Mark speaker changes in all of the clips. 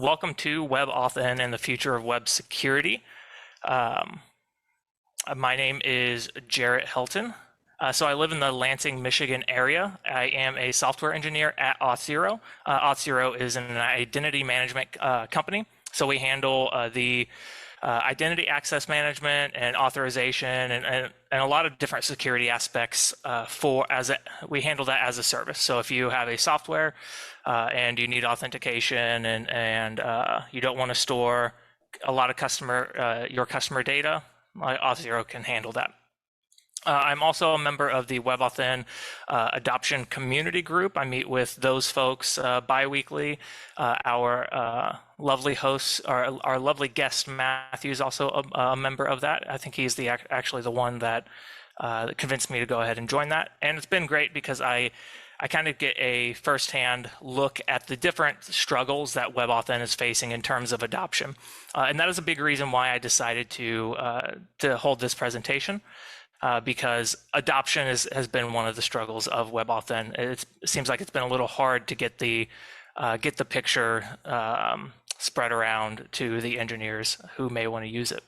Speaker 1: welcome to WebAuthn and the future of web security. My name is Jarrett Helton. So I live in the Lansing, Michigan area. I am a software engineer at Auth0. Auth0 is an identity management company. So we handle the identity access management and authorization and a lot of different security aspects we handle that as a service. So if you have a software and you need authentication and you don't want to store a lot of your customer data, Auth0 can handle that. I'm also a member of the WebAuthn adoption community group. I meet with those folks bi-weekly. Our lovely host, our lovely guest Matthew is also a member of that. I think he's actually the one that convinced me to go ahead and join that. And it's been great because I kind of get a firsthand look at the different struggles that WebAuthn is facing in terms of adoption. And that is a big reason why I decided to hold this presentation. Because adoption has been one of the struggles of WebAuthn. It seems like it's been a little hard to get the picture spread around to the engineers who may want to use it.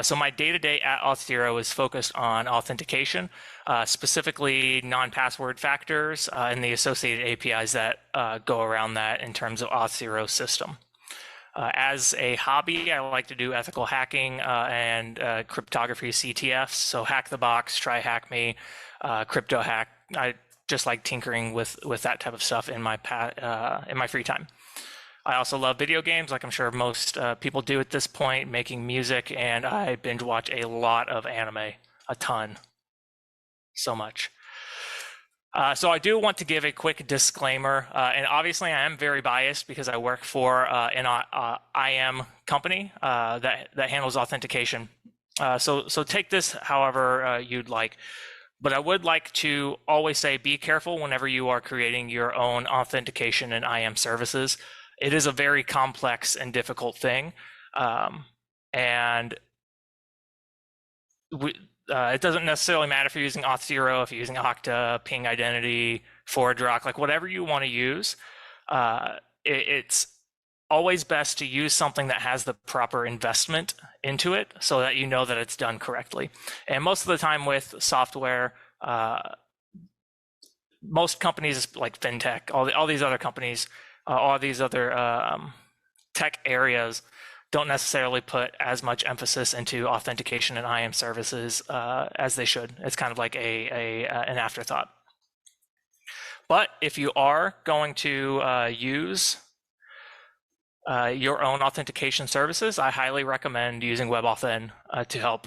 Speaker 1: So my day-to-day at Auth0 is focused on authentication, specifically non-password factors and the associated APIs that go around that in terms of Auth0's system. As a hobby, I like to do ethical hacking and cryptography CTFs. So hack the box, try hack me, crypto hack. I just like tinkering with that type of stuff in my free time. I also love video games, like I'm sure most people do at this point, making music, and I binge watch a lot of anime, a ton, so much. So I do want to give a quick disclaimer, and obviously I am very biased because I work for an IAM company that handles authentication. So take this however you'd like, but I would like to always say be careful whenever you are creating your own authentication and IAM services. It is a very complex and difficult thing, and it doesn't necessarily matter if you're using Auth0, if you're using Okta, Ping Identity, ForgeRock, like whatever you want to use. It's always best to use something that has the proper investment into it so that you know that it's done correctly. And most of the time with software, most companies like FinTech, all these other companies, all these other tech areas don't necessarily put as much emphasis into authentication and IAM services as they should. It's kind of like an afterthought. But if you are going to use your own authentication services, I highly recommend using WebAuthn to help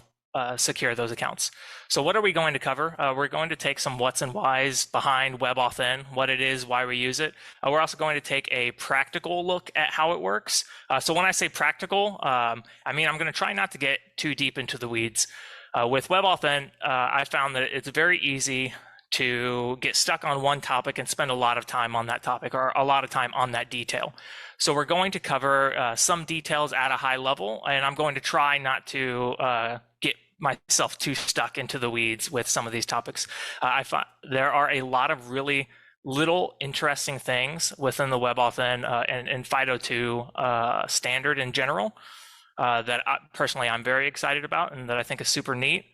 Speaker 1: secure those accounts. So what are we going to cover? We're going to take some what's and whys behind WebAuthn, what it is, why we use it. We're also going to take a practical look at how it works. So when I say practical, I mean I'm going to try not to get too deep into the weeds. With WebAuthn, I found that it's very easy to get stuck on one topic and spend a lot of time on that topic or a lot of time on that detail. So we're going to cover some details at a high level, and I'm going to try not to get myself too stuck into the weeds with some of these topics. I find there are a lot of really little interesting things within the WebAuthn and FIDO2 standard in general that personally I'm very excited about and that I think is super neat.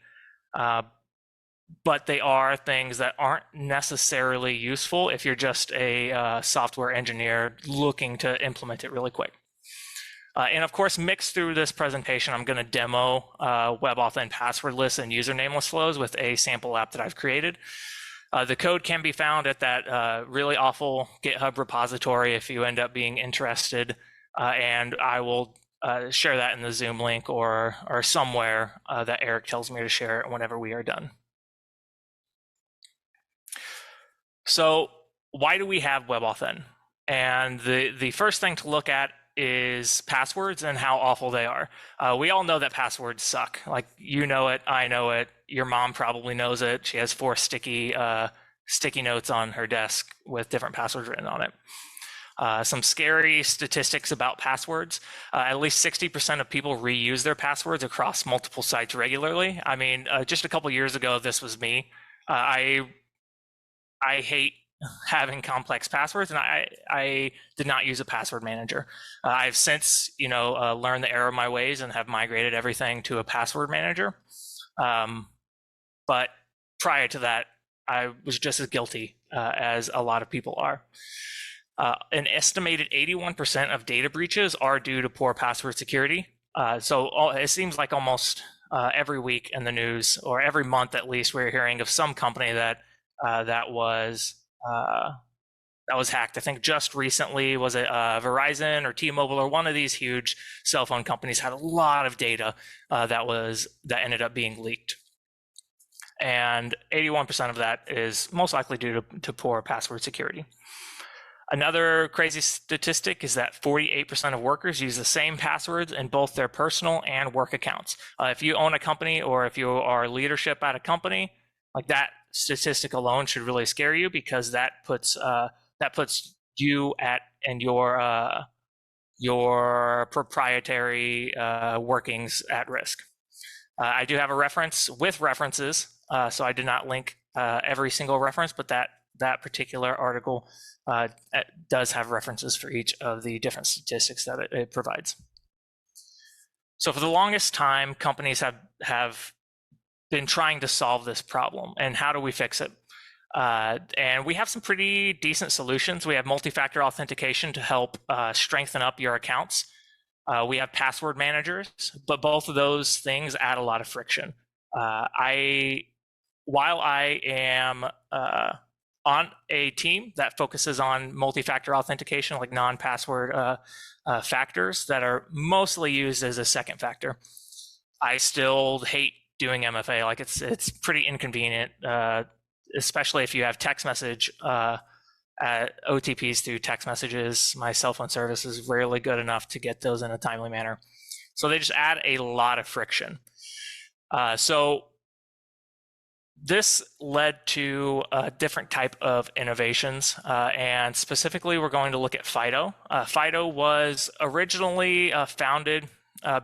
Speaker 1: But they are things that aren't necessarily useful if you're just a software engineer looking to implement it really quick. And of course, mixed through this presentation, I'm going to demo WebAuthn passwordless and usernameless flows with a sample app that I've created. The code can be found at that really awful GitHub repository if you end up being interested, and I will share that in the Zoom link or somewhere that Eric tells me to share it whenever we are done. So why do we have WebAuthn? And the first thing to look at is passwords and how awful they are. We all know that passwords suck. Like, you know it, I know it, your mom probably knows it. She has 4 sticky notes on her desk with different passwords written on it. Some scary statistics about passwords. At least 60% of people reuse their passwords across multiple sites regularly. I mean, just a couple years ago, this was me. I hate having complex passwords, and I did not use a password manager. I've since, learned the error of my ways and have migrated everything to a password manager. But prior to that, I was just as guilty as a lot of people are. An estimated 81% of data breaches are due to poor password security. So it seems like almost every week in the news, or every month at least, we're hearing of some company that was hacked. I think just recently, was it Verizon or T-Mobile or one of these huge cell phone companies had a lot of data that ended up being leaked. And 81% of that is most likely due to poor password security. Another crazy statistic is that 48% of workers use the same passwords in both their personal and work accounts. If you own a company, or if you are leadership at a company, like, that statistic alone should really scare you, because that puts you and your proprietary workings at risk. I do have a reference with references, so I did not link every single reference, but that particular article does have references for each of the different statistics that it provides. So for the longest time, companies have been trying to solve this problem. And how do we fix it? And we have some pretty decent solutions. We have multi-factor authentication to help strengthen up your accounts. We have password managers, but both of those things add a lot of friction. While I am on a team that focuses on multi-factor authentication, like non-password factors that are mostly used as a second factor, I still hate doing MFA. Like, it's pretty inconvenient, especially if you have text message OTPs through text messages. My cell phone service is rarely good enough to get those in a timely manner. So they just add a lot of friction. So this led to a different type of innovations, and specifically we're going to look at FIDO. FIDO was originally founded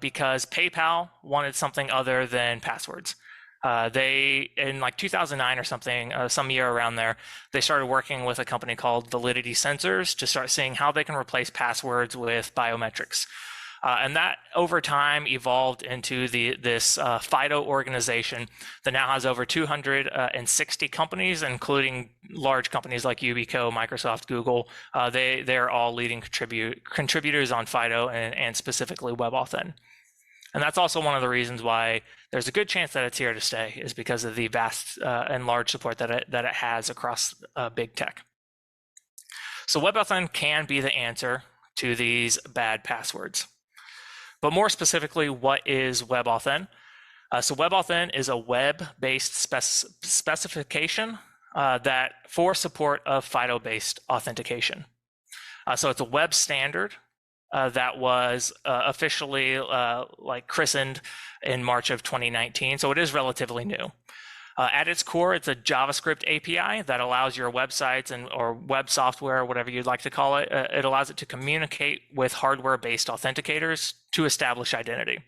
Speaker 1: because PayPal wanted something other than passwords. They, in like 2009 or something, some year around there, they started working with a company called Validity Sensors to start seeing how they can replace passwords with biometrics. And that over time evolved into this FIDO organization that now has over 260 companies, including large companies like Yubico, Microsoft, Google. They're all leading contributors on FIDO, and specifically WebAuthn. And that's also one of the reasons why there's a good chance that it's here to stay, is because of the vast and large support that it has across big tech. So WebAuthn can be the answer to these bad passwords. But more specifically, what is WebAuthn? So WebAuthn is a web-based specification that for support of FIDO-based authentication. So it's a web standard that was officially christened in March of 2019. So it is relatively new. At its core, it's a JavaScript API that allows your websites or web software, whatever you'd like to call it, it allows it to communicate with hardware-based authenticators to establish identity.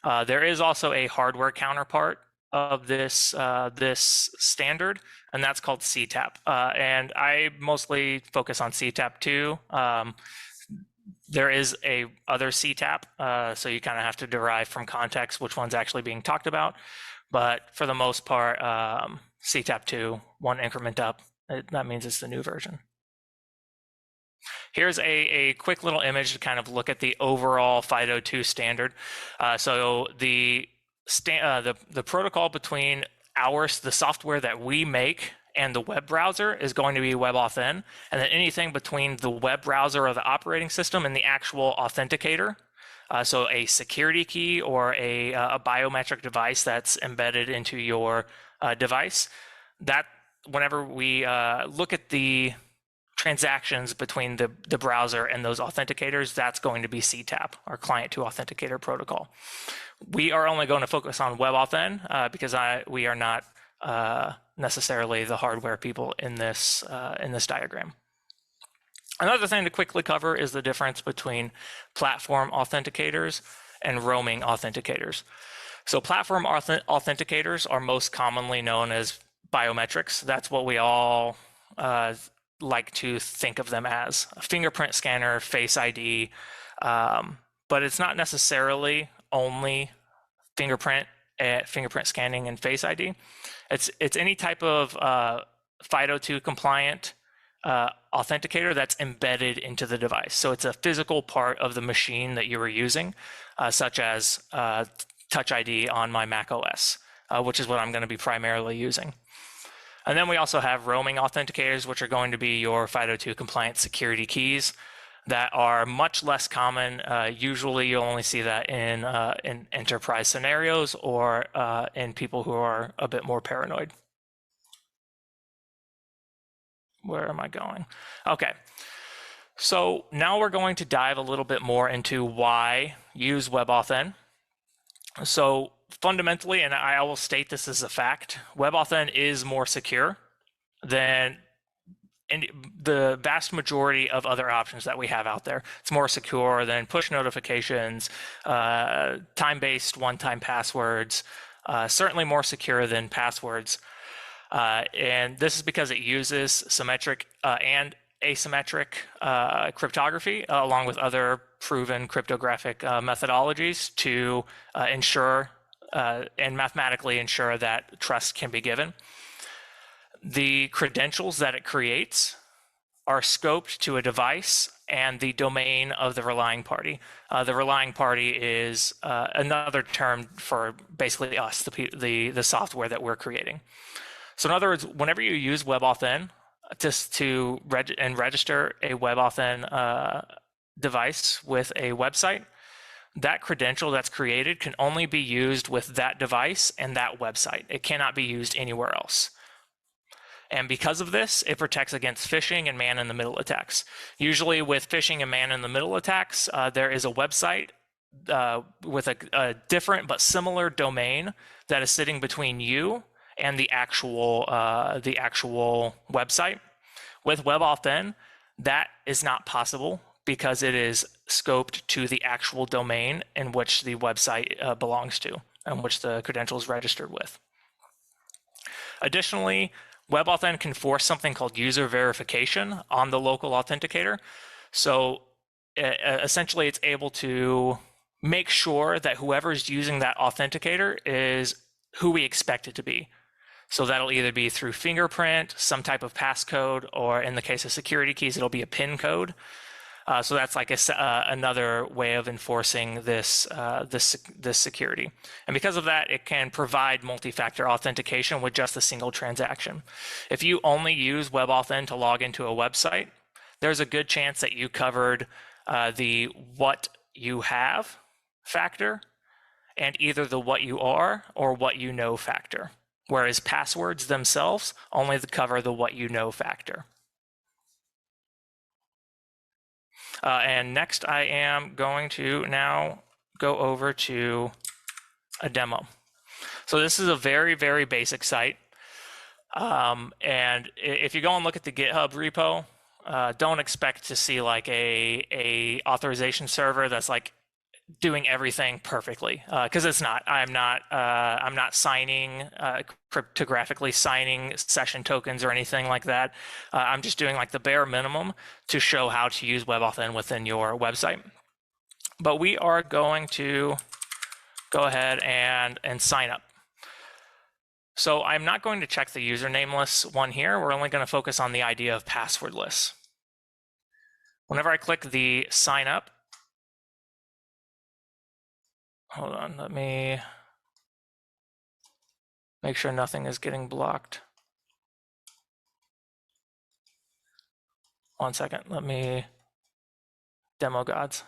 Speaker 1: There is also a hardware counterpart of this standard, and that's called CTAP. And I mostly focus on CTAP 2. There is a other CTAP, so you kind of have to derive from context which one's actually being talked about. But for the most part, CTAP 2, one increment up, that means it's the new version. Here's a quick little image to kind of look at the overall FIDO2 standard. So the protocol between the software that we make and the web browser is going to be WebAuthn, and then anything between the web browser or the operating system and the actual authenticator, so a security key or a biometric device that's embedded into your device, that whenever we look at the transactions between the browser and those authenticators, that's going to be CTAP, our client to authenticator protocol. We are only going to focus on WebAuthn because we are not necessarily the hardware people in this diagram. Another thing to quickly cover is the difference between platform authenticators and roaming authenticators. So platform authenticators are most commonly known as biometrics. That's what we all like to think of them as a fingerprint scanner, Face ID, but it's not necessarily only fingerprint scanning and Face ID. It's any type of FIDO2 compliant authenticator that's embedded into the device. So it's a physical part of the machine that you were using, such as Touch ID on my Mac OS, which is what I'm going to be primarily using. And then we also have roaming authenticators, which are going to be your FIDO2 compliant security keys that are much less common. Usually you'll only see that in enterprise scenarios or in people who are a bit more paranoid. Where am I going? Okay. So now we're going to dive a little bit more into why use WebAuthn. So fundamentally, and I will state this as a fact, WebAuthn is more secure than the vast majority of other options that we have out there. It's more secure than push notifications, time-based one-time passwords, certainly more secure than passwords. And this is because it uses symmetric and asymmetric cryptography along with other proven cryptographic methodologies to ensure and mathematically ensure that trust can be given. The credentials that it creates are scoped to a device and the domain of the relying party. The relying party is another term for basically us, the software that we're creating. So in other words, whenever you use WebAuthn to register a WebAuthn device with a website, that credential that's created can only be used with that device and that website. It cannot be used anywhere else. And because of this, it protects against phishing and man-in-the-middle attacks. Usually with phishing and man-in-the-middle attacks, there is a website with a different but similar domain that is sitting between you and the actual website. With WebAuthn, that is not possible because it is scoped to the actual domain in which the website belongs to and which the credential is registered with. Additionally, WebAuthn can force something called user verification on the local authenticator. So essentially, it's able to make sure that whoever's using that authenticator is who we expect it to be. So that'll either be through fingerprint, some type of passcode, or in the case of security keys, it'll be a PIN code. So that's like another way of enforcing this security. And because of that, it can provide multi-factor authentication with just a single transaction. If you only use WebAuthn to log into a website, there's a good chance that you covered the what you have factor and either the what you are or what you know factor. Whereas passwords themselves only cover the what you know factor. And next I am going to now go over to a demo. So this is a very, very basic site. And if you go and look at the GitHub repo, don't expect to see like a authorization server that's like doing everything perfectly, because it's not. I'm not signing cryptographically signing session tokens or anything like that. I'm just doing like the bare minimum to show how to use WebAuthn within your website. But we are going to go ahead and sign up. So I'm not going to check the usernameless one here. We're only going to focus on the idea of passwordless. Whenever I click the sign up, hold on, let me make sure nothing is getting blocked. One second, let me demo gods.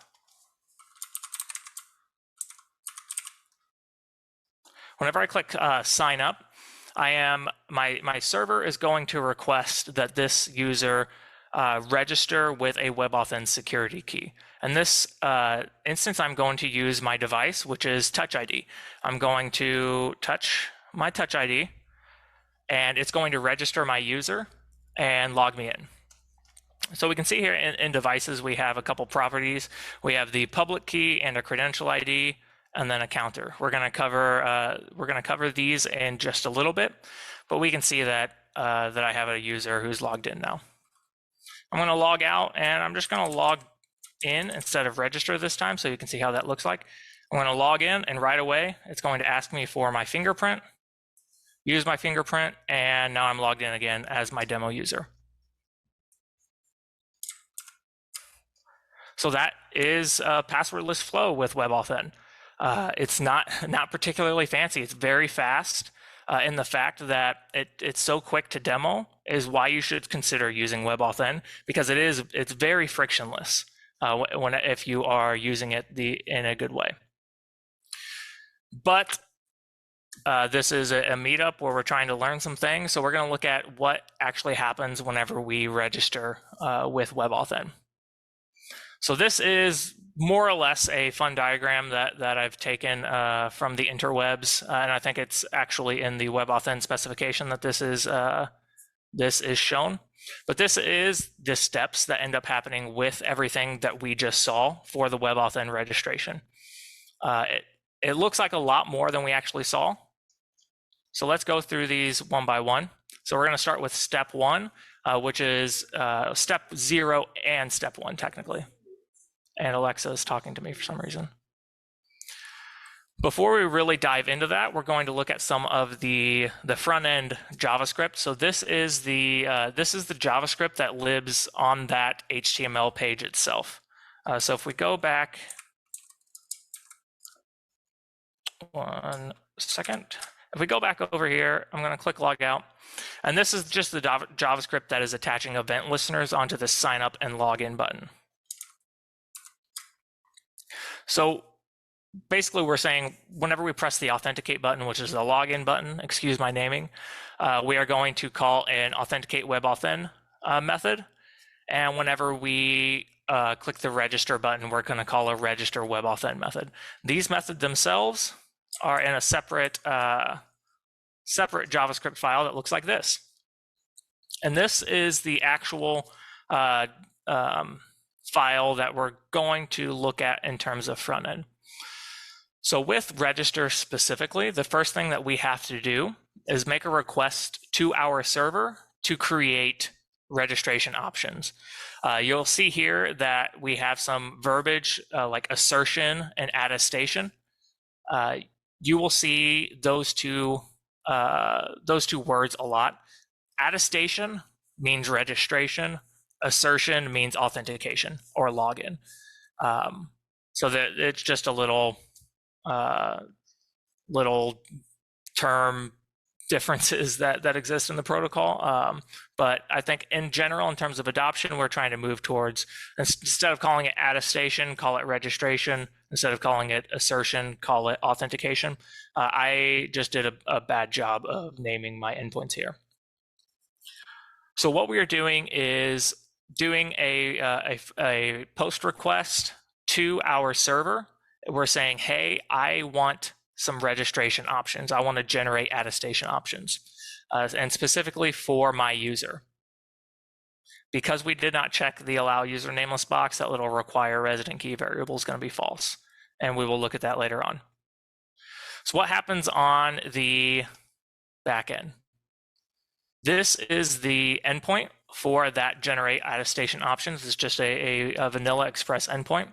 Speaker 1: Whenever I click sign up, my server is going to request that this user register with a WebAuthn security key. In this instance, I'm going to use my device, which is Touch ID. I'm going to touch my Touch ID, and it's going to register my user and log me in. So we can see here in devices, we have a couple properties. We have the public key and a credential ID, and then a counter. We're going to cover these in just a little bit, but we can see that that I have a user who's logged in now. I'm going to log out, and I'm just going to log in instead of register this time, so you can see how that looks like. I'm going to log in, and right away, it's going to ask me for my fingerprint, use my fingerprint, and now I'm logged in again as my demo user. So that is a passwordless flow with WebAuthn. It's not particularly fancy. It's very fast. And the fact that it's so quick to demo is why you should consider using WebAuthn, because it's very frictionless if you are using it in a good way. But this is a meetup where we're trying to learn some things, so we're going to look at what actually happens whenever we register with WebAuthn. So this is more or less a fun diagram that I've taken from the interwebs, and I think it's actually in the WebAuthn specification that this is shown. But this is the steps that end up happening with everything that we just saw for the WebAuthn registration. It looks like a lot more than we actually saw. So let's go through these one by one. So we're going to start with step 1, which is step 0 and step 1 technically. And Alexa is talking to me for some reason. Before we really dive into that, we're going to look at some of the front-end JavaScript. So this is the JavaScript that lives on that HTML page itself. So if we go back 1 second, if we go back over here, I'm going to click log out, and this is just the JavaScript that is attaching event listeners onto the sign up and login button. So basically we're saying whenever we press the authenticate button, which is the login button, excuse my naming, we are going to call an authenticate WebAuthn method. And whenever we click the register button, we're going to call a register WebAuthn method. These methods themselves are in a separate JavaScript file that looks like this. And this is the actual file that we're going to look at in terms of front end. So with register specifically, the first thing that we have to do is make a request to our server to create registration options. You'll see here that we have some verbiage like assertion and attestation. You will see those two words a lot. Attestation means registration. Assertion means authentication or login. So that it's just a little term differences that exist in the protocol. But I think in general, in terms of adoption, we're trying to move towards, instead of calling it attestation, call it registration. Instead of calling it assertion, call it authentication. I just did a bad job of naming my endpoints here. So what we are doing is doing a post request to our server. We're saying, hey, I want some registration options. I want to generate attestation options, and specifically for my user. Because we did not check the allow user nameless box, that little require resident key variable is going to be false. And we will look at that later on. So what happens on the back end? This is the endpoint for that generate attestation options. It's just a vanilla express endpoint.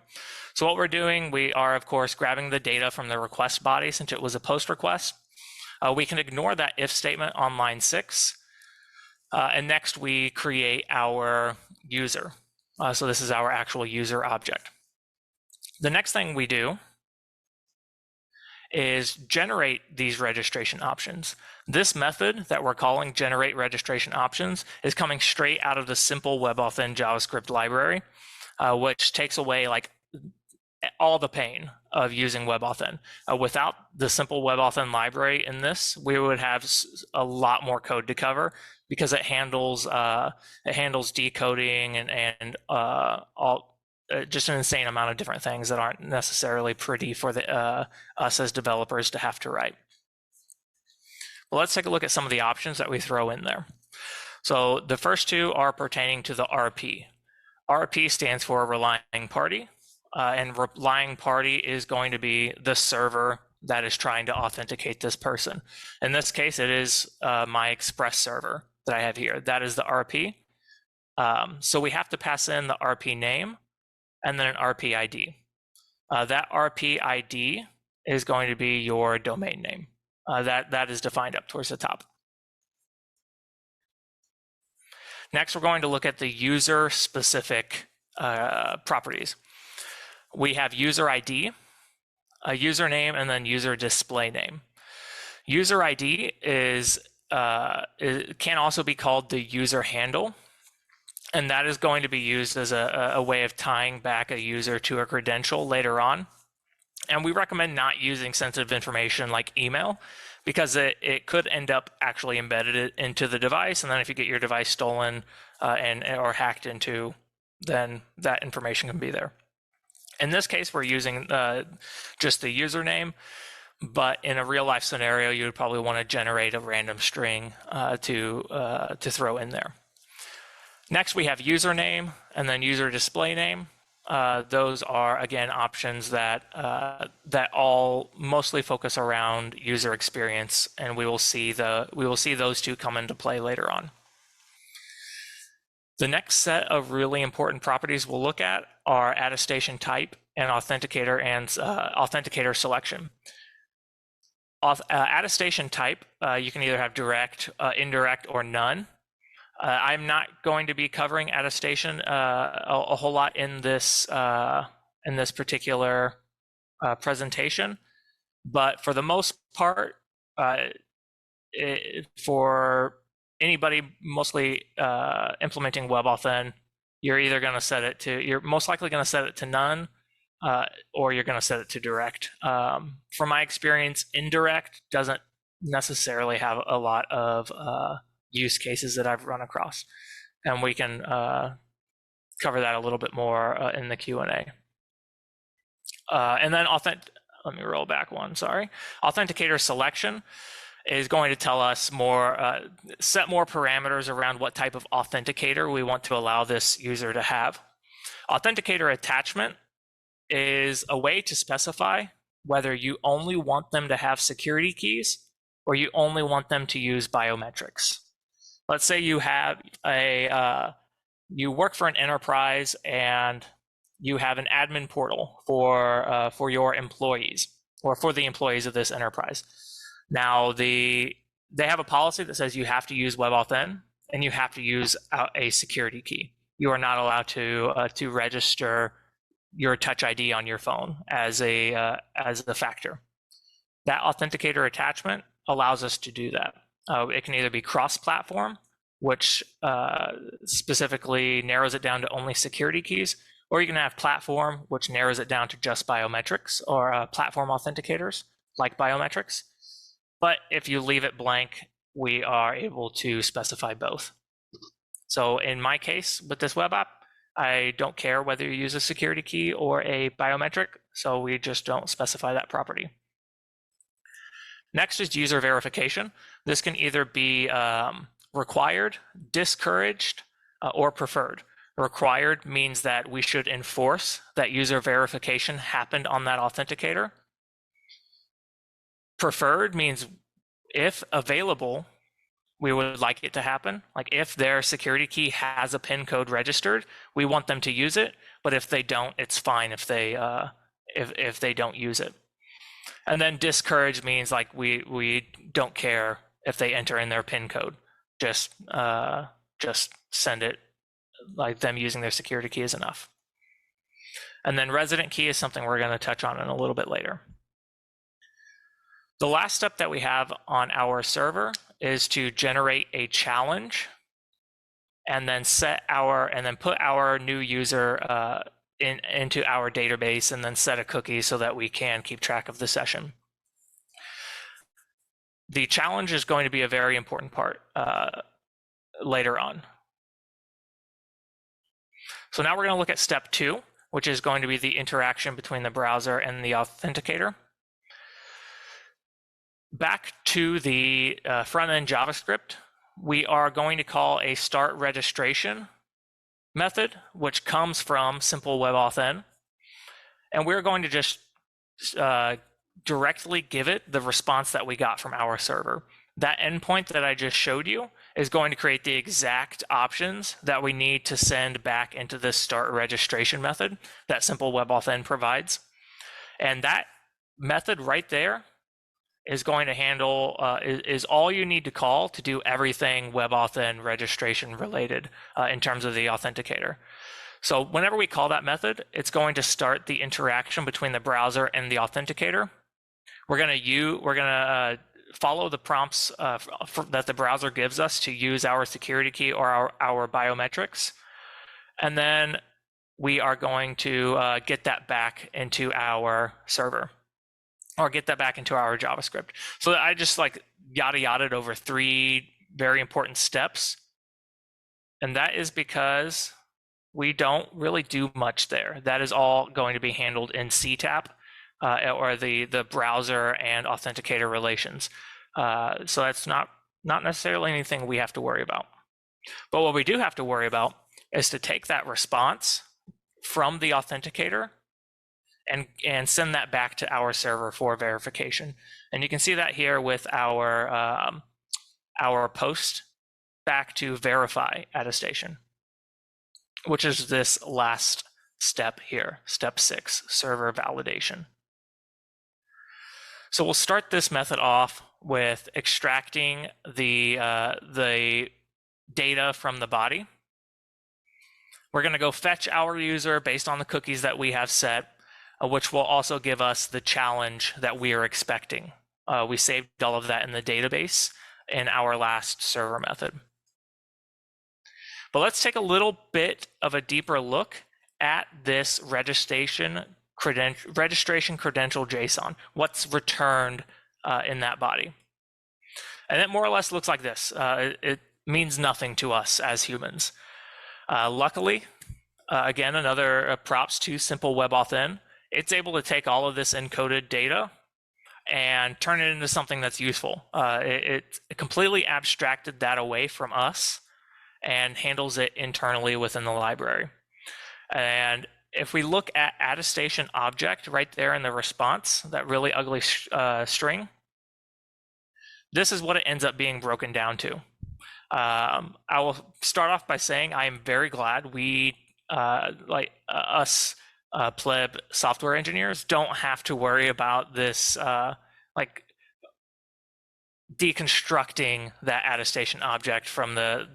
Speaker 1: So what we're doing, we are of course grabbing the data from the request body since it was a post request. We can ignore that if statement on line 6. And next we create our user. So this is our actual user object. The next thing we do is generate these registration options. This method that we're calling generate registration options is coming straight out of the simple WebAuthn JavaScript library, which takes away like all the pain of using WebAuthn. Without the simple WebAuthn library in this, we would have a lot more code to cover because it handles decoding and just an insane amount of different things that aren't necessarily pretty for us as developers to have to write. Well, let's take a look at some of the options that we throw in there. So the first two are pertaining to the RP. RP stands for relying party, and relying party is going to be the server that is trying to authenticate this person. In this case, it is my Express server that I have here. That is the RP. So we have to pass in the RP name and then an RP ID. That RP ID is going to be your domain name. That is defined up towards the top. Next, we're going to look at the user-specific properties. We have user ID, a username, and then user display name. User ID can also be called the user handle, and that is going to be used as a way of tying back a user to a credential later on. And we recommend not using sensitive information like email, because it could end up actually embedded into the device, and then if you get your device stolen or hacked into, then that information can be there. In this case, we're using just the username, but in a real life scenario, you would probably want to generate a random string to throw in there. Next, we have username and then user display name. Those are, again, options that all mostly focus around user experience, and we will see those two come into play later on. The next set of really important properties we'll look at are attestation type and authenticator selection. Attestation type, you can either have direct, indirect, or none. I'm not going to be covering attestation a whole lot in this particular presentation, but for the most part, for anybody mostly implementing WebAuthn, you're most likely going to set it to none, or you're going to set it to direct. From my experience, indirect doesn't necessarily have a lot of use cases that I've run across, and we can cover that a little bit more in the Q&A. And then let me roll back one, sorry. Authenticator selection is going to tell us more, set more parameters around what type of authenticator we want to allow this user to have. Authenticator attachment is a way to specify whether you only want them to have security keys or you only want them to use biometrics. Let's say you have you work for an enterprise and you have an admin portal for your employees, or for the employees of this enterprise. Now they have a policy that says you have to use WebAuthn and you have to use a security key. You are not allowed to register your Touch ID on your phone as the factor. That authenticator attachment allows us to do that. It can either be cross-platform, which specifically narrows it down to only security keys, or you can have platform, which narrows it down to just biometrics, or platform authenticators like biometrics. But if you leave it blank, we are able to specify both. So in my case with this web app, I don't care whether you use a security key or a biometric, so we just don't specify that property. Next is user verification. This can either be required, discouraged, or preferred. Required means that we should enforce that user verification happened on that authenticator. Preferred means if available, we would like it to happen. Like if their security key has a PIN code registered, we want them to use it. But if they don't, it's fine if they don't use it. And then discouraged means like we don't care if they enter in their PIN code. Just send it, like them using their security key is enough. And then resident key is something we're going to touch on in a little bit later. The last step that we have on our server is to generate a challenge and then put our new user into our database and then set a cookie so that we can keep track of the session. The challenge is going to be a very important part later on. So now we're going to look at step 2, which is going to be the interaction between the browser and the authenticator. Back to the front-end JavaScript, we are going to call a start registration method, which comes from simple WebAuthn. And we're going to just directly give it the response that we got from our server. That endpoint that I just showed you is going to create the exact options that we need to send back into this start registration method that simple WebAuthn provides. And that method right there is going to handle, is all you need to call to do everything WebAuthn registration related in terms of the authenticator. So whenever we call that method, it's going to start the interaction between the browser and the authenticator. We're going to follow the prompts that the browser gives us to use our security key or our biometrics. And then we are going to get that back into our server or get that back into our JavaScript. So I just like yada-yada'd over 3 very important steps. And that is because we don't really do much there. That is all going to be handled in CTAP or the browser and authenticator relations. So that's not necessarily anything we have to worry about. But what we do have to worry about is to take that response from the authenticator and send that back to our server for verification. And you can see that here with our post back to verify attestation, which is this last step here, step 6, server validation. So we'll start this method off with extracting the data from the body. We're going to go fetch our user based on the cookies that we have set, which will also give us the challenge that we are expecting. We saved all of that in the database in our last server method. But let's take a little bit of a deeper look at this registration credential JSON, what's returned in that body. And it more or less looks like this. It means nothing to us as humans. Luckily, again, another props to simple WebAuthn, it's able to take all of this encoded data and turn it into something that's useful. It completely abstracted that away from us and handles it internally within the library. And if we look at attestation object right there in the response, that really ugly string, this is what it ends up being broken down to. I will start off by saying I am very glad we, us pleb software engineers, don't have to worry about this like deconstructing that attestation object from the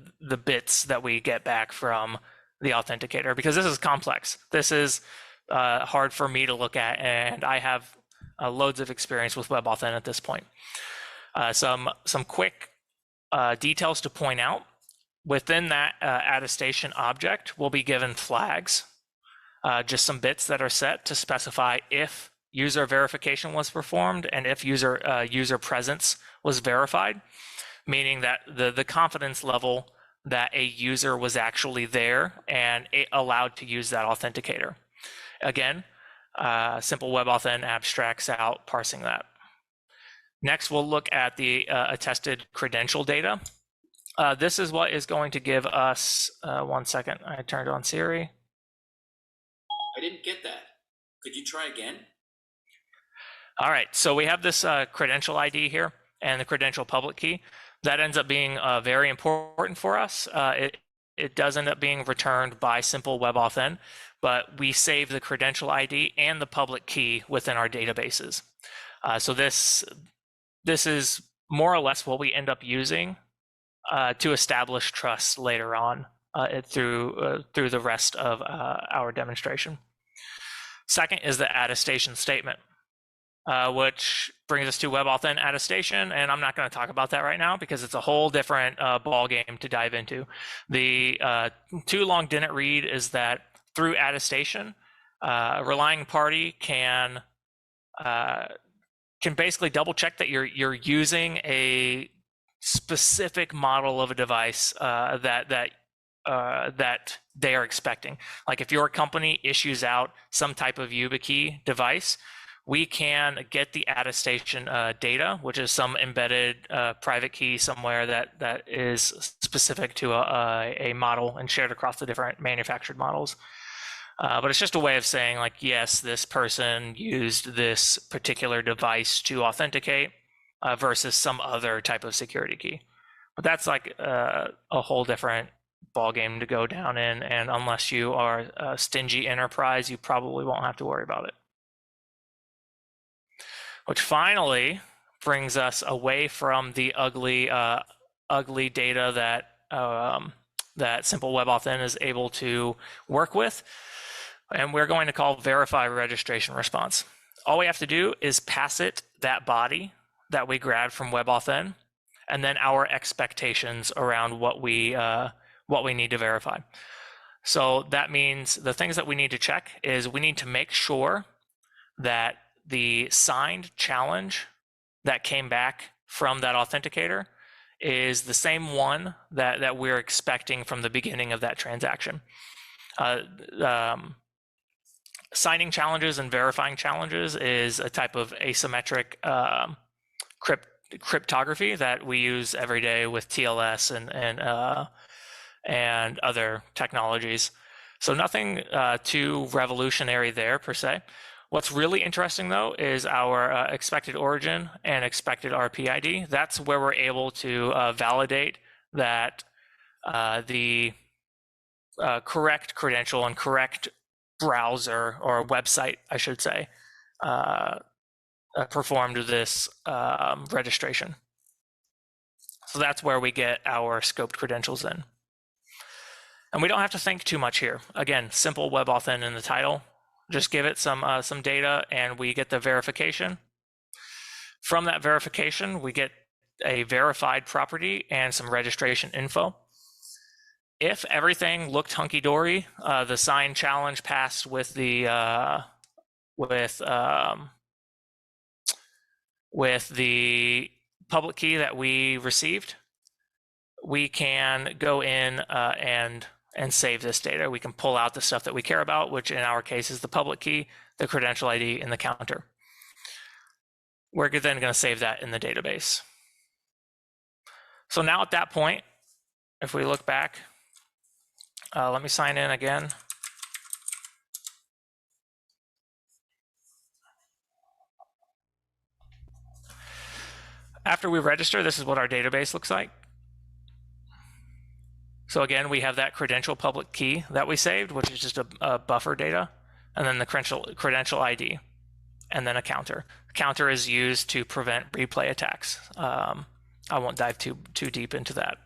Speaker 1: bits that we get back from the authenticator, because this is complex. This is hard for me to look at, and I have loads of experience with WebAuthn at this point. Some quick details to point out. Within that attestation object, we'll be given flags, just some bits that are set to specify if user verification was performed and if user presence was verified, meaning that the confidence level that a user was actually there and allowed to use that authenticator. Again, simple WebAuthn abstracts out parsing that. Next, we'll look at the attested credential data. This is what is going to give us, 1 second, I turned on Siri.
Speaker 2: I didn't get that. Could you try again?
Speaker 1: All right, so we have this credential ID here and the credential public key. That ends up being very important for us. It does end up being returned by simple WebAuthn, but we save the credential ID and the public key within our databases. So this is more or less what we end up using to establish trust later on through the rest of our demonstration. Second is the attestation statement, which brings us to WebAuthn attestation, and I'm not going to talk about that right now because it's a whole different ball game to dive into. The too long didn't read is that through attestation, a relying party can basically double check that you're using a specific model of a device that they are expecting. Like if your company issues out some type of YubiKey device, we can get the attestation data, which is some embedded private key somewhere that is specific to a model and shared across the different manufactured models. But it's just a way of saying, like, yes, this person used this particular device to authenticate versus some other type of security key. But that's like a whole different ball game to go down in, and unless you are a stingy enterprise, you probably won't have to worry about it. Which finally brings us away from the ugly data that that simple WebAuthn is able to work with, and we're going to call verify registration response. All we have to do is pass it that body that we grabbed from WebAuthn, and then our expectations around what we need to verify. So that means the things that we need to check is we need to make sure that the signed challenge that came back from that authenticator is the same one that we're expecting from the beginning of that transaction. Signing challenges and verifying challenges is a type of asymmetric cryptography that we use every day with TLS and other technologies. So nothing too revolutionary there per se. What's really interesting though is our expected origin and expected RPID. That's where we're able to validate that the correct credential and correct browser or website, I should say, performed this registration. So that's where we get our scoped credentials in. And we don't have to think too much here. Again, simple WebAuthn in the title. Just give it some data and we get the verification. From that verification, we get a verified property and some registration info. If everything looked hunky-dory, the sign challenge passed with the public key that we received, we can go in and save this data. We can pull out the stuff that we care about, which in our case is the public key, the credential ID, and the counter. We're then going to save that in the database. So now at that point, if we look back, let me sign in again. After we register, this is what our database looks like. So again, we have that credential public key that we saved, which is just a buffer data, and then the credential ID, and then a counter. The counter is used to prevent replay attacks. I won't dive too deep into that.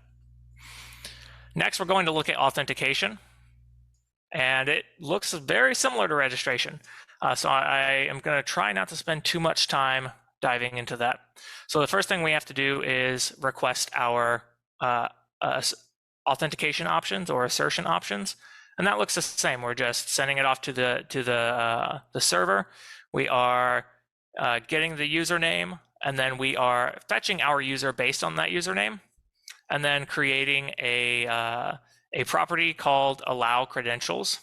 Speaker 1: Next, we're going to look at authentication, and it looks very similar to registration. So I am going to try not to spend too much time diving into that. So the first thing we have to do is request our authentication options or assertion options, and that looks the same. We're just sending it off to the server. We are getting the username, and then we are fetching our user based on that username, and then creating a property called allow credentials.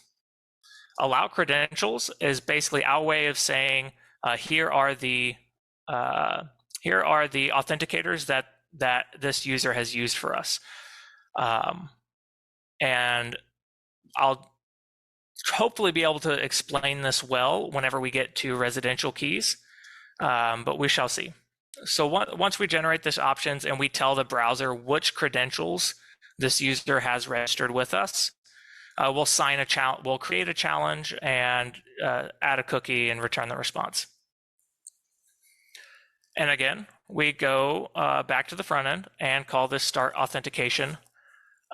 Speaker 1: Allow credentials is basically our way of saying here are the authenticators that this user has used for us. And I'll hopefully be able to explain this well whenever we get to residential keys, but we shall see. So once we generate this options and we tell the browser which credentials this user has registered with us, we'll create a challenge and add a cookie and return the response. And again, we go back to the front end and call this start authentication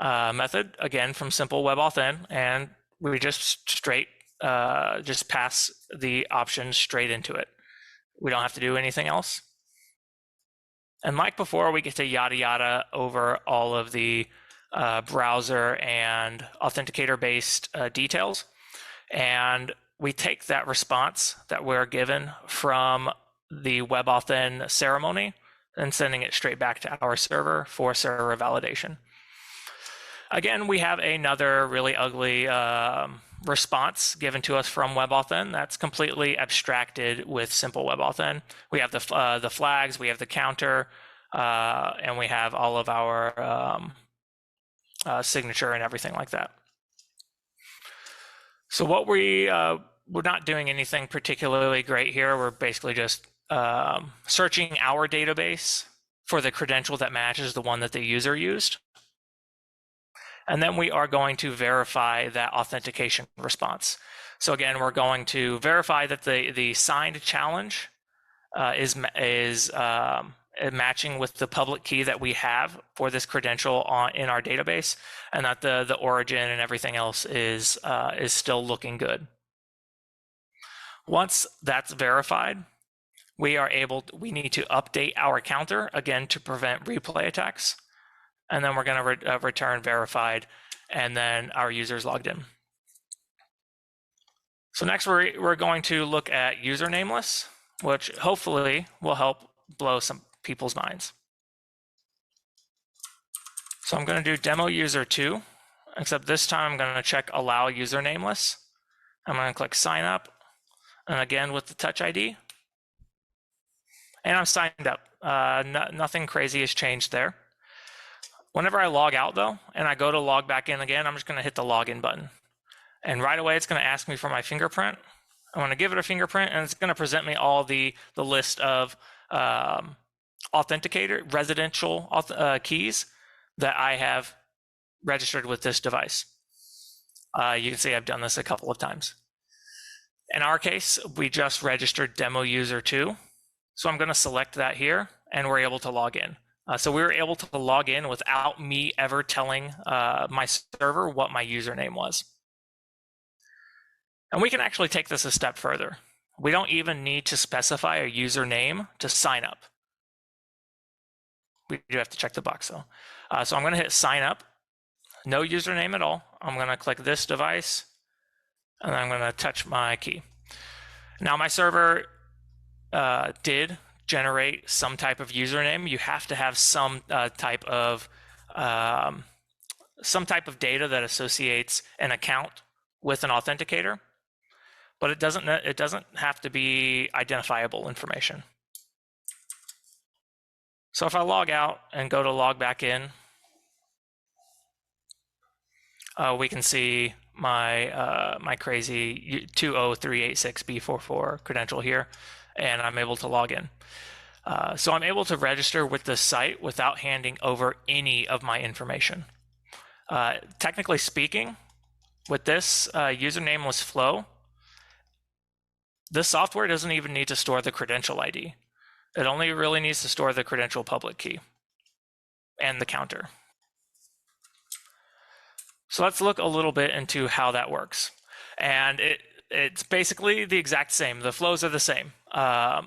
Speaker 1: method, again from simple WebAuthn, and we just pass the options straight into it. We don't have to do anything else. And like before, we get to yada yada over all of the browser and authenticator based details, and we take that response that we're given from the WebAuthn ceremony and sending it straight back to our server for server validation. Again, we have another really ugly response given to us from WebAuthn that's completely abstracted with simple WebAuthn. We have the flags, we have the counter, and we have all of our signature and everything like that. So what we're not doing anything particularly great here. We're basically just searching our database for the credential that matches the one that the user used. And then we are going to verify that authentication response. So again, we're going to verify that the signed challenge is matching with the public key that we have for this credential in our database, and that the origin and everything else is still looking good. Once that's verified, we need to update our counter again to prevent replay attacks, and then we're going to return verified, and then our user's logged in. So next we're going to look at usernameless, which hopefully will help blow some people's minds. So I'm going to do demo user 2, except this time I'm going to check allow usernameless. I'm going to click sign up, and again with the Touch ID, and I'm signed up. Nothing crazy has changed there. Whenever I log out though, and I go to log back in again, I'm just going to hit the login button. And right away, it's going to ask me for my fingerprint. I'm going to give it a fingerprint, and it's going to present me all the list of authenticator residential keys that I have registered with this device. You can see I've done this a couple of times. In our case, we just registered demo user 2. So I'm going to select that here, and we're able to log in. So we were able to log in without me ever telling my server what my username was. And we can actually take this a step further. We don't even need to specify a username to sign up. We do have to check the box though. So I'm going to hit sign up, no username at all. I'm going to click this device, and I'm going to touch my key. Now my server did generate some type of username. You have to have some type of data that associates an account with an authenticator, but it doesn't have to be identifiable information. So if I log out and go to log back in, we can see my my crazy 20386B44 credential here, and I'm able to log in. So I'm able to register with the site without handing over any of my information. Technically speaking, with this usernameless flow, this software doesn't even need to store the credential ID. It only really needs to store the credential public key and the counter. So let's look a little bit into how that works. And it's basically the exact same. The flows are the same. So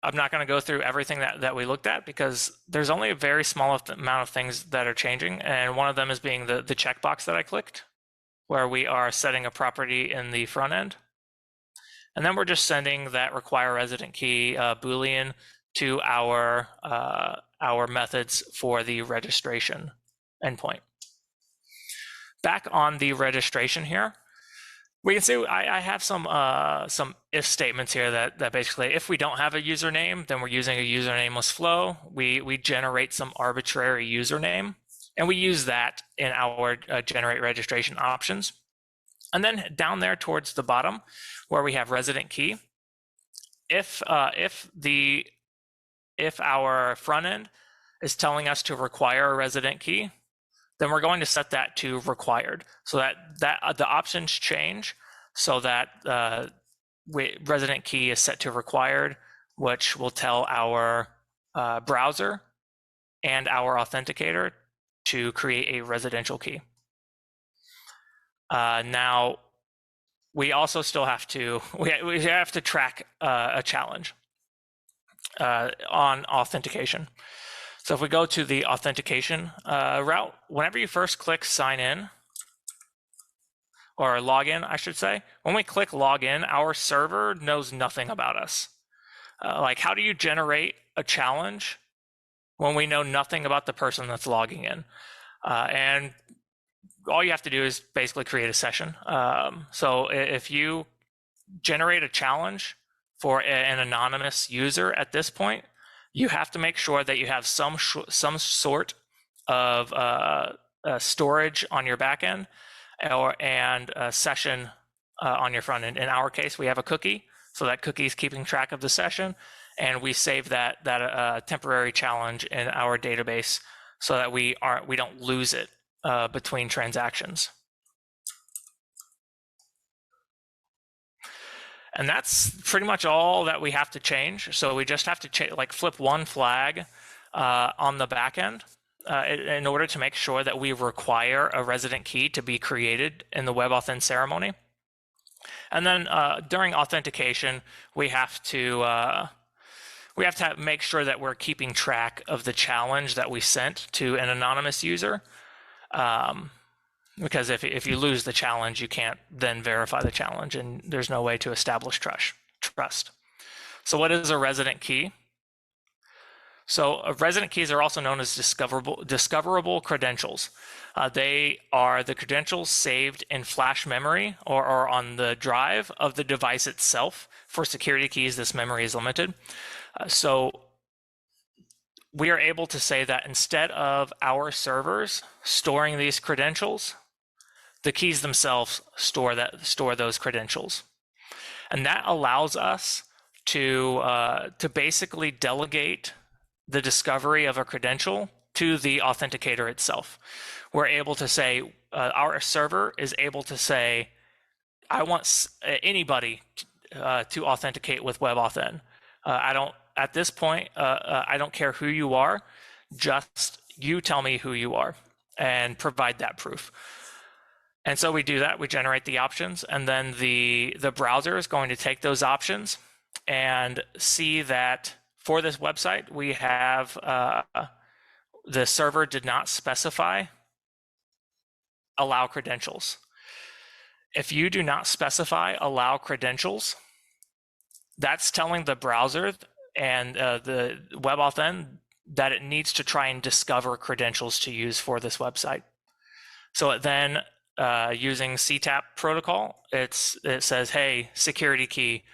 Speaker 1: I'm not going to go through everything that we looked at, because there's only a very small amount of things that are changing. And one of them is being the checkbox that I clicked, where we are setting a property in the front end. And then we're just sending that require resident key Boolean to our methods for the registration endpoint. Back on the registration here, we can see I have some if statements here that basically, if we don't have a username, then we're using a usernameless flow. We generate some arbitrary username, and we use that in our generate registration options. And then down there towards the bottom, where we have resident key, if our front end is telling us to require a resident key, then we're going to set that to required, so that the options change, so that resident key is set to required, which will tell our browser and our authenticator to create a residential key. Now, we also still have to we have to track a challenge on authentication. So if we go to the authentication route, whenever you first click sign in, or log in, I should say, when we click log in, our server knows nothing about us. Like, how do you generate a challenge when we know nothing about the person that's logging in? And all you have to do is basically create a session. So if you generate a challenge for an anonymous user at this point, you have to make sure that you have some sort of storage on your backend and a session on your front end. In our case, we have a cookie, So that cookie is keeping track of the session, and we save that temporary challenge in our database so that we don't lose it between transactions. And that's pretty much all that we have to change. So we just have to flip one flag on the back end in order to make sure that we require a resident key to be created in the WebAuthn ceremony. And then during authentication, we have to make sure that we're keeping track of the challenge that we sent to an anonymous user. Because if you lose the challenge, you can't then verify the challenge, and there's no way to establish trust. So what is a resident key? So resident keys are also known as discoverable credentials. They are the credentials saved in flash memory or on the drive of the device itself. For security keys, this memory is limited. So we are able to say that instead of our servers storing these credentials, the keys themselves store those credentials. And that allows us to basically delegate the discovery of a credential to the authenticator itself. We're able to say, our server is able to say, I want anybody to authenticate with WebAuthn. At this point, I don't care who you are, just you tell me who you are and provide that proof. And so we do that, we generate the options, and then the browser is going to take those options and see that for this website, we have the server did not specify allow credentials. If you do not specify allow credentials, that's telling the browser and the WebAuthn that it needs to try and discover credentials to use for this website. So then using CTAP protocol, it says, hey, security key,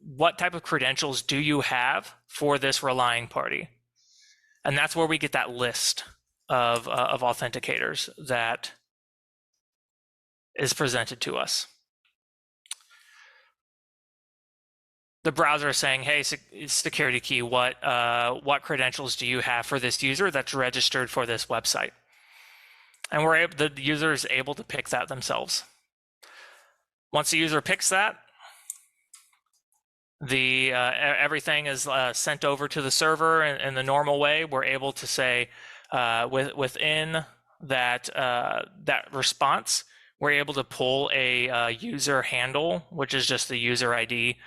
Speaker 1: what type of credentials do you have for this relying party? And that's where we get that list of authenticators that is presented to us. The browser is saying, hey, security key, what credentials do you have for this user that's registered for this website? And the user is able to pick that themselves. Once the user picks that, everything is sent over to the server in the normal way. We're able to say within that response, we're able to pull a user handle, which is just the user ID,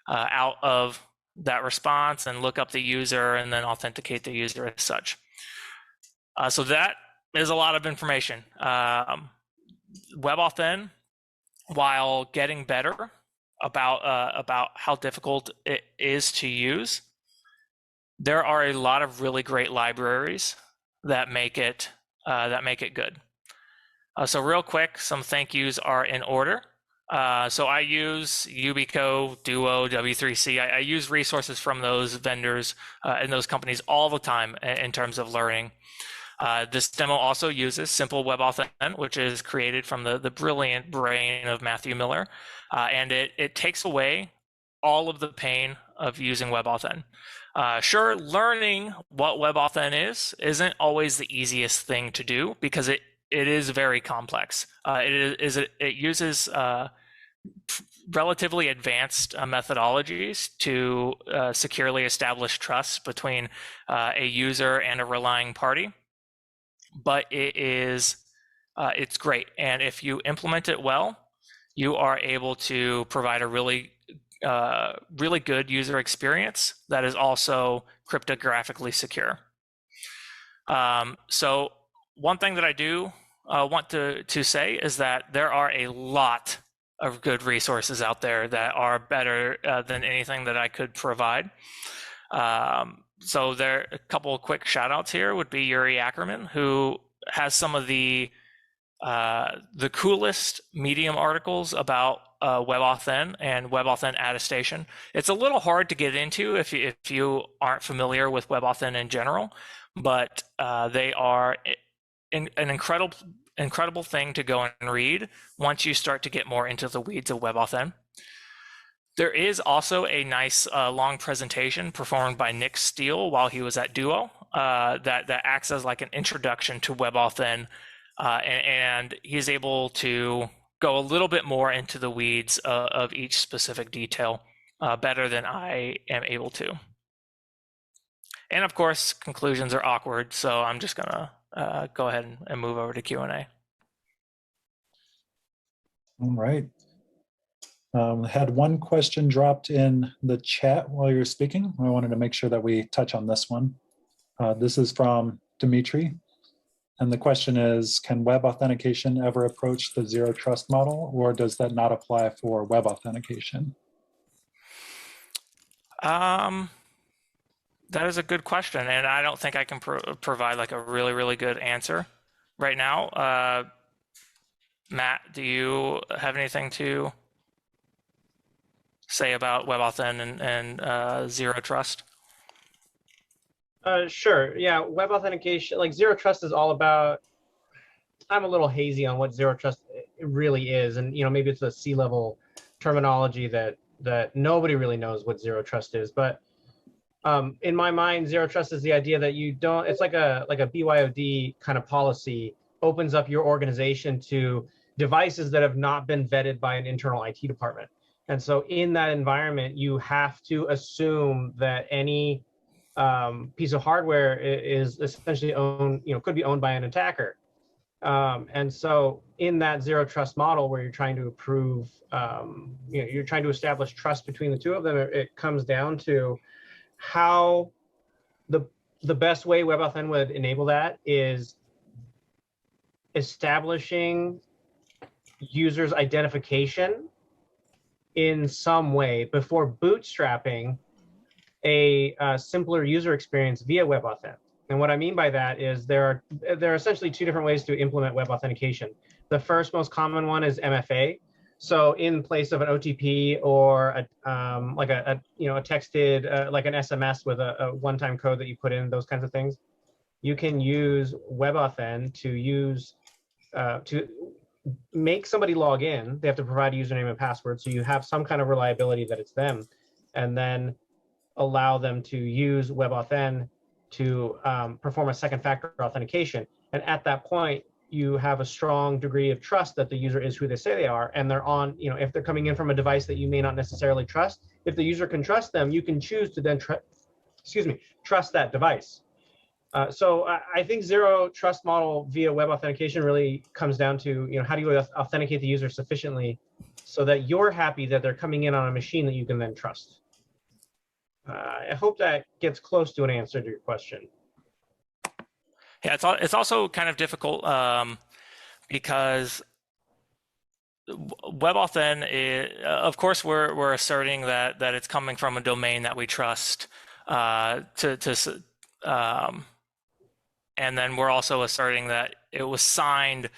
Speaker 1: out of that response and look up the user and then authenticate the user as such. So that is a lot of information. WebAuthn, while getting better about how difficult it is to use, there are a lot of really great libraries that make it good. So real quick, some thank yous are in order. So I use Yubico, Duo, W3C. I use resources from those vendors and those companies all the time in terms of learning. This demo also uses Simple WebAuthn, which is created from the brilliant brain of Matthew Miller. And it takes away all of the pain of using WebAuthn. Sure, learning what WebAuthn isn't always the easiest thing to do because it is very complex. It uses relatively advanced methodologies to securely establish trust between a user and a relying party. But it's great, and if you implement it well, you are able to provide a really good user experience that is also cryptographically secure. So one thing that I do want to say is that there are a lot of good resources out there that are better than anything that I could provide. So there, a couple of quick shout outs here would be Yuri Ackerman, who has some of the coolest Medium articles about WebAuthn and WebAuthn attestation. It's a little hard to get into if you aren't familiar with WebAuthn in general, but they are an incredible thing to go and read once you start to get more into the weeds of WebAuthn. There is also a nice long presentation performed by Nick Steele while he was at Duo that acts as like an introduction to WebAuthn, and he's able to go a little bit more into the weeds of each specific detail better than I am able to. And of course, conclusions are awkward, so I'm just gonna go ahead and move over to Q&A.
Speaker 3: All right. Had one question dropped in the chat while you were speaking. I wanted to make sure that we touch on this one. This is from Dimitri. And the question is, can web authentication ever approach the zero trust model, or does that not apply for web authentication?
Speaker 1: That is a good question, and I don't think I can provide like a really, really good answer right now. Matt, do you have anything to say about WebAuthn and zero trust?
Speaker 4: Sure. Yeah, web authentication, like zero trust is all about, I'm a little hazy on what zero trust really is. And, maybe it's a C-level terminology that nobody really knows what zero trust is. But in my mind, zero trust is the idea that you don't, it's like a BYOD kind of policy, opens up your organization to devices that have not been vetted by an internal IT department. And so in that environment, you have to assume that any piece of hardware is essentially owned, could be owned by an attacker. And so in that zero trust model where you're trying to approve, you're trying to establish trust between the two of them, it comes down to how the best way WebAuthn would enable that is establishing users' identification in some way before bootstrapping a simpler user experience via WebAuthn. And what I mean by that is there are essentially two different ways to implement web authentication. The first most common one is MFA. So in place of an OTP or like a texted like an SMS with a one-time code that you put in, those kinds of things, you can use WebAuthn to make somebody log in. They have to provide a username and password, so you have some kind of reliability that it's them, and then allow them to use WebAuthn to perform a second factor authentication. And at that point, you have a strong degree of trust that the user is who they say they are, and they're on, if they're coming in from a device that you may not necessarily trust, if the user can trust them, you can choose to then trust that device. So I think zero trust model via web authentication really comes down to, how do you authenticate the user sufficiently so that you're happy that they're coming in on a machine that you can then trust. I hope that gets close to an answer to your question.
Speaker 1: Yeah, it's also kind of difficult because WebAuthn is, of course, we're asserting that it's coming from a domain that we trust, and then we're also asserting that it was signed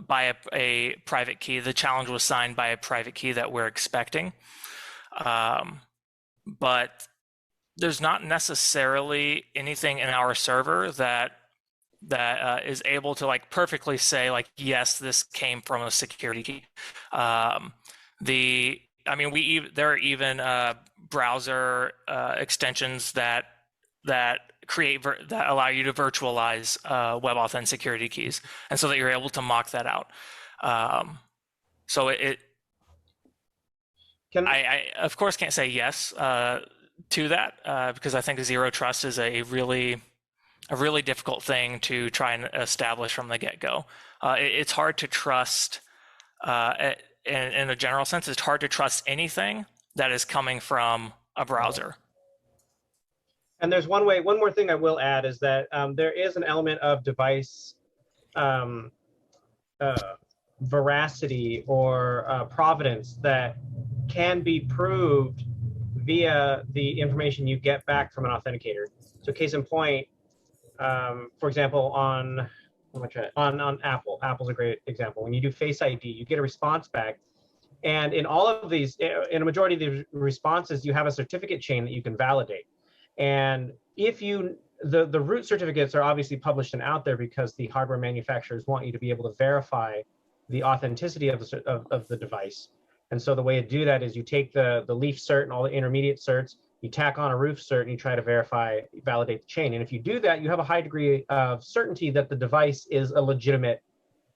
Speaker 1: by a private key. The challenge was signed by a private key that we're expecting, but there's not necessarily anything in our server that is able to like perfectly say like, yes, this came from a security key. There are even browser extensions that allow you to virtualize WebAuthn security keys, and so that you're able to mock that out. So I of course can't say yes to that because I think zero trust is a really difficult thing to try and establish from the get-go. It's hard to trust, in a general sense, it's hard to trust anything that is coming from a browser.
Speaker 4: And there's one more thing I will add is that there is an element of device veracity or provenance that can be proved via the information you get back from an authenticator. So case in point, for example, on Apple. Apple's a great example. When you do Face ID, you get a response back. And in all of these, in a majority of the responses, you have a certificate chain that you can validate. And if the root certificates are obviously published and out there because the hardware manufacturers want you to be able to verify the authenticity of the device. And so the way to do that is you take the leaf cert and all the intermediate certs, you tack on a roof cert, and you try to validate the chain. And if you do that, you have a high degree of certainty that the device is a legitimate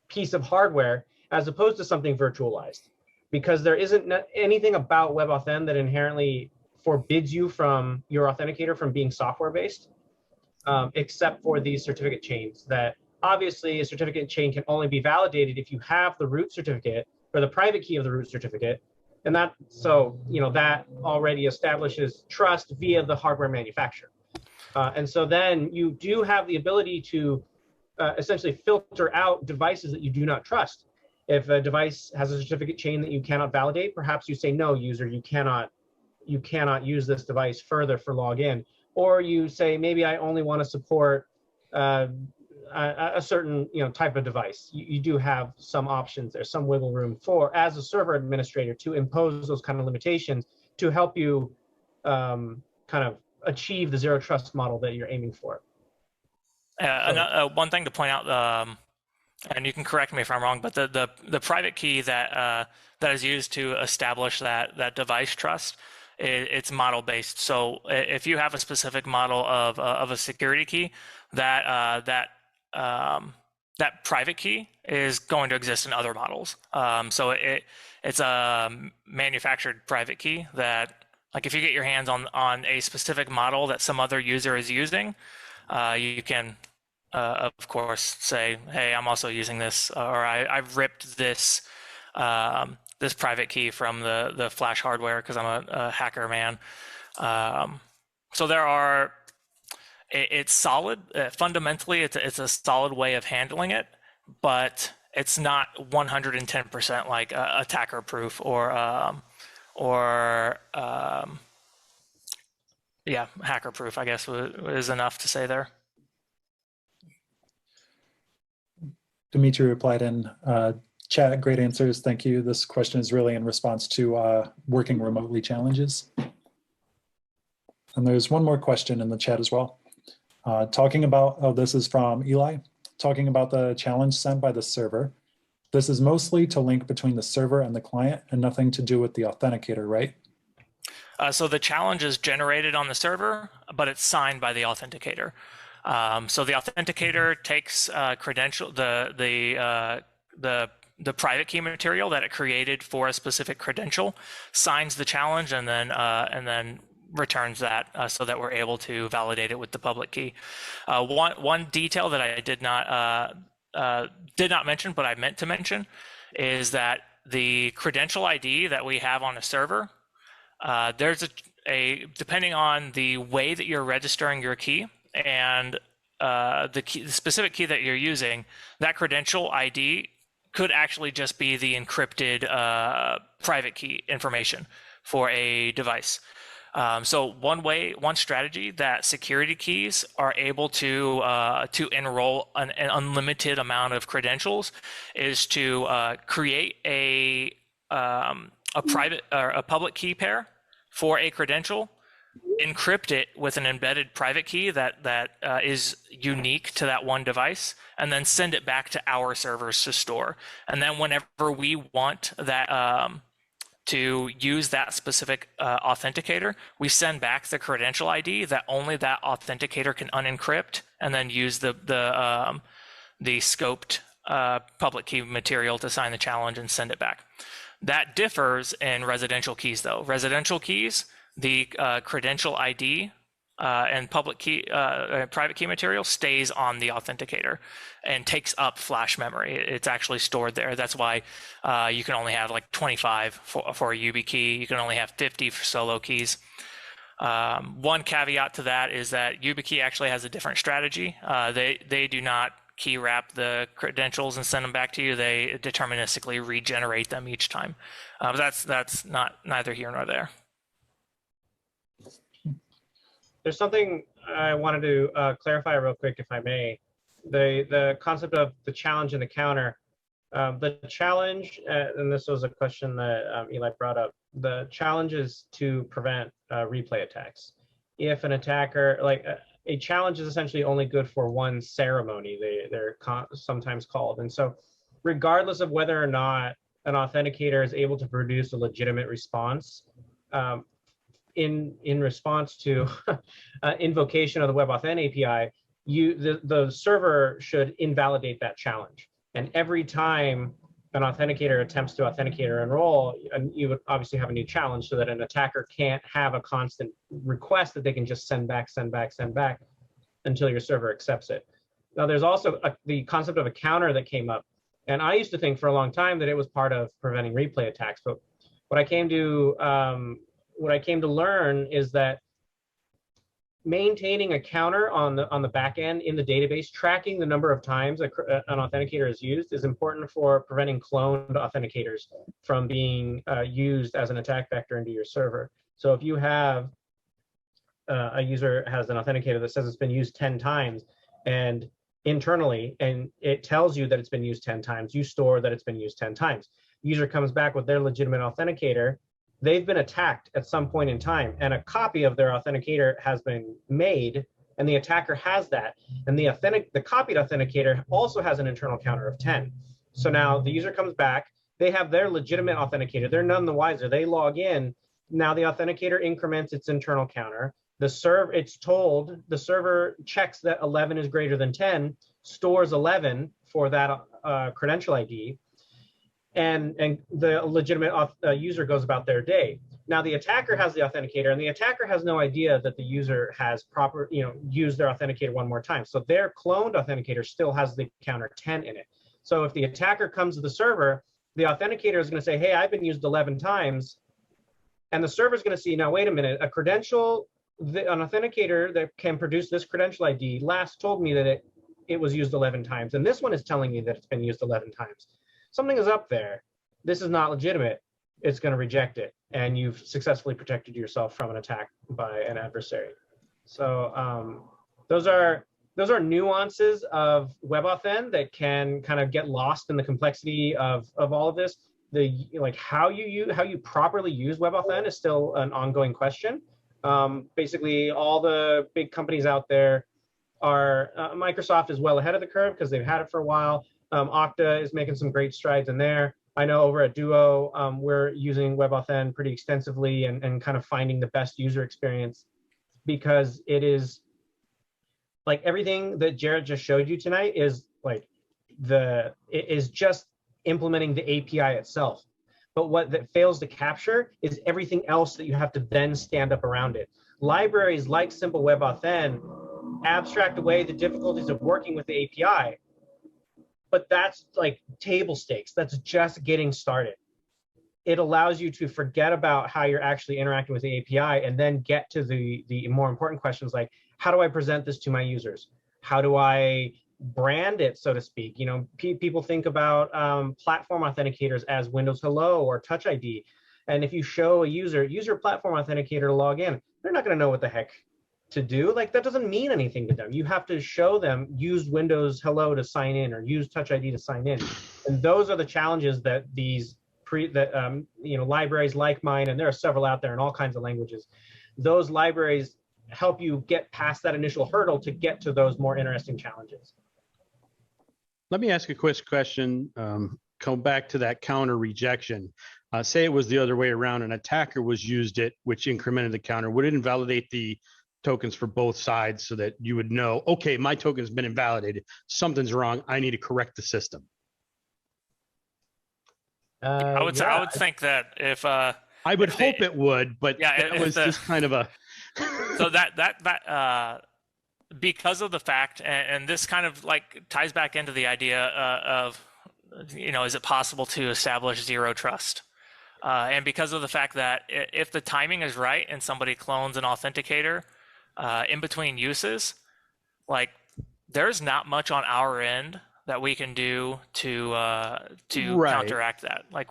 Speaker 4: piece of hardware as opposed to something virtualized. Because there isn't anything about WebAuthn that inherently forbids you from your authenticator from being software-based, except for these certificate chains that obviously a certificate chain can only be validated if you have the root certificate or the private key of the root certificate. And that, so, that already establishes trust via the hardware manufacturer. And so then you do have the ability to essentially filter out devices that you do not trust. If a device has a certificate chain that you cannot validate, perhaps you say, no, user, you cannot use this device further for login. Or you say, maybe I only want to support a certain type of device. You do have some options. There's some wiggle room for, as a server administrator, to impose those kind of limitations to help you kind of achieve the zero trust model that you're aiming for.
Speaker 1: One thing to point out, and you can correct me if I'm wrong, but the private key that is used to establish that device trust, it's model based. So if you have a specific model of a security key, that private key is going to exist in other models. So it's a manufactured private key that, like, if you get your hands on a specific model that some other user is using, you can of course say, hey, I'm also using this, or I've ripped this this private key from the Flash hardware because I'm a hacker man. So there are, it's solid. Fundamentally, it's a solid way of handling it, but it's not 110% like attacker proof or yeah, hacker proof, I guess is enough to say there.
Speaker 3: Dimitri replied in chat, great answers, thank you. This question is really in response to working remotely challenges. And there's one more question in the chat as well. Talking about, oh, this is from Eli, talking about the challenge sent by the server. This is mostly to link between the server and the client and nothing to do with the authenticator, right?
Speaker 1: So the challenge is generated on the server, but it's signed by the authenticator. So the authenticator takes the private key material that it created for a specific credential, signs the challenge, and then returns that so that we're able to validate it with the public key. One detail that I did not mention, but I meant to mention, is that the credential ID that we have on a server, there's a depending on the way that you're registering your key and the specific key that you're using, that credential ID could actually just be the encrypted private key information for a device. So one strategy that security keys are able to enroll an unlimited amount of credentials is to create a private or a public key pair for a credential, encrypt it with an embedded private key that is unique to that one device, and then send it back to our servers to store. And then whenever we want that to use that specific authenticator, we send back the credential ID that only that authenticator can unencrypt, and then use the scoped public key material to sign the challenge and send it back. That differs in residential keys, though. Residential keys, the credential ID and public key, private key material stays on the authenticator and takes up flash memory. It's actually stored there. That's why you can only have like 25 for a YubiKey. You can only have 50 for solo keys. One caveat to that is that YubiKey actually has a different strategy. They do not key wrap the credentials and send them back to you. They deterministically regenerate them each time. But that's not neither here nor there.
Speaker 4: There's something I wanted to clarify real quick, if I may. The concept of the challenge and the counter. The challenge, and this was a question that Eli brought up, the challenge is to prevent replay attacks. If an attacker, like a challenge is essentially only good for one ceremony, they're sometimes called. And so regardless of whether or not an authenticator is able to produce a legitimate response in response to invocation of the WebAuthn API, the server should invalidate that challenge. And every time an authenticator attempts to authenticate or enroll, you would obviously have a new challenge so that an attacker can't have a constant request that they can just send back until your server accepts it. Now, there's also the concept of a counter that came up. And I used to think for a long time that it was part of preventing replay attacks. But what I came to learn is that maintaining a counter on the back end in the database, tracking the number of times an authenticator is used, is important for preventing cloned authenticators from being used as an attack vector into your server. So if you have a user has an authenticator that says it's been used 10 times and internally, and it tells you that it's been used 10 times, you store that it's been used 10 times. User comes back with their legitimate authenticator. They've been attacked at some point in time, and a copy of their authenticator has been made, and the attacker has that. And the copied authenticator also has an internal counter of 10. So now the user comes back, they have their legitimate authenticator, they're none the wiser, they log in. Now the authenticator increments its internal counter. The server checks that 11 is greater than 10, stores 11 for that credential ID, and the legitimate user goes about their day. Now the attacker has the authenticator, and the attacker has no idea that the user has used their authenticator one more time. So their cloned authenticator still has the counter 10 in it. So if the attacker comes to the server, the authenticator is going to say, hey, I've been used 11 times. And the server is going to see, now, wait a minute, an authenticator that can produce this credential ID last told me that it was used 11 times. And this one is telling me that it's been used 11 times. Something is up there. This is not legitimate. It's going to reject it. And you've successfully protected yourself from an attack by an adversary. So those are nuances of WebAuthn that can kind of get lost in the complexity of all of this. How you properly use WebAuthn is still an ongoing question. Basically, all the big companies out there are, Microsoft is well ahead of the curve because they've had it for a while. Okta is making some great strides in there. I know over at Duo, we're using WebAuthn pretty extensively and kind of finding the best user experience, because it is like everything that Jarrett just showed you tonight is it is just implementing the API itself. But what that fails to capture is everything else that you have to then stand up around it. Libraries like Simple WebAuthn abstract away the difficulties of working with the API, but that's like table stakes. That's just getting started. It allows you to forget about how you're actually interacting with the API and then get to the more important questions like, how do I present this to my users? How do I brand it, so to speak? You know, people think about platform authenticators as Windows Hello or Touch ID. And if you show a user platform authenticator to log in, they're not going to know what the heck to do. Like, that doesn't mean anything to them. You have to show them use Windows Hello to sign in or use Touch ID to sign in. And those are the challenges that these libraries like mine, and there are several out there in all kinds of languages, those libraries help you get past that initial hurdle to get to those more interesting challenges.
Speaker 5: Let me ask a quick question. Come back to that counter rejection. Say it was the other way around, an attacker used it, which incremented the counter. Would it invalidate the tokens for both sides so that you would know, okay, my token's been invalidated, something's wrong, I need to correct the system?
Speaker 1: I would think that if
Speaker 5: I would hope it would, but
Speaker 1: yeah,
Speaker 5: that was just kind of a
Speaker 1: so that because of the fact, and this kind of like ties back into the idea of, is it possible to establish zero trust? And because of the fact that if the timing is right and somebody clones an authenticator in between uses, like, there's not much on our end that we can do to counteract that. Like,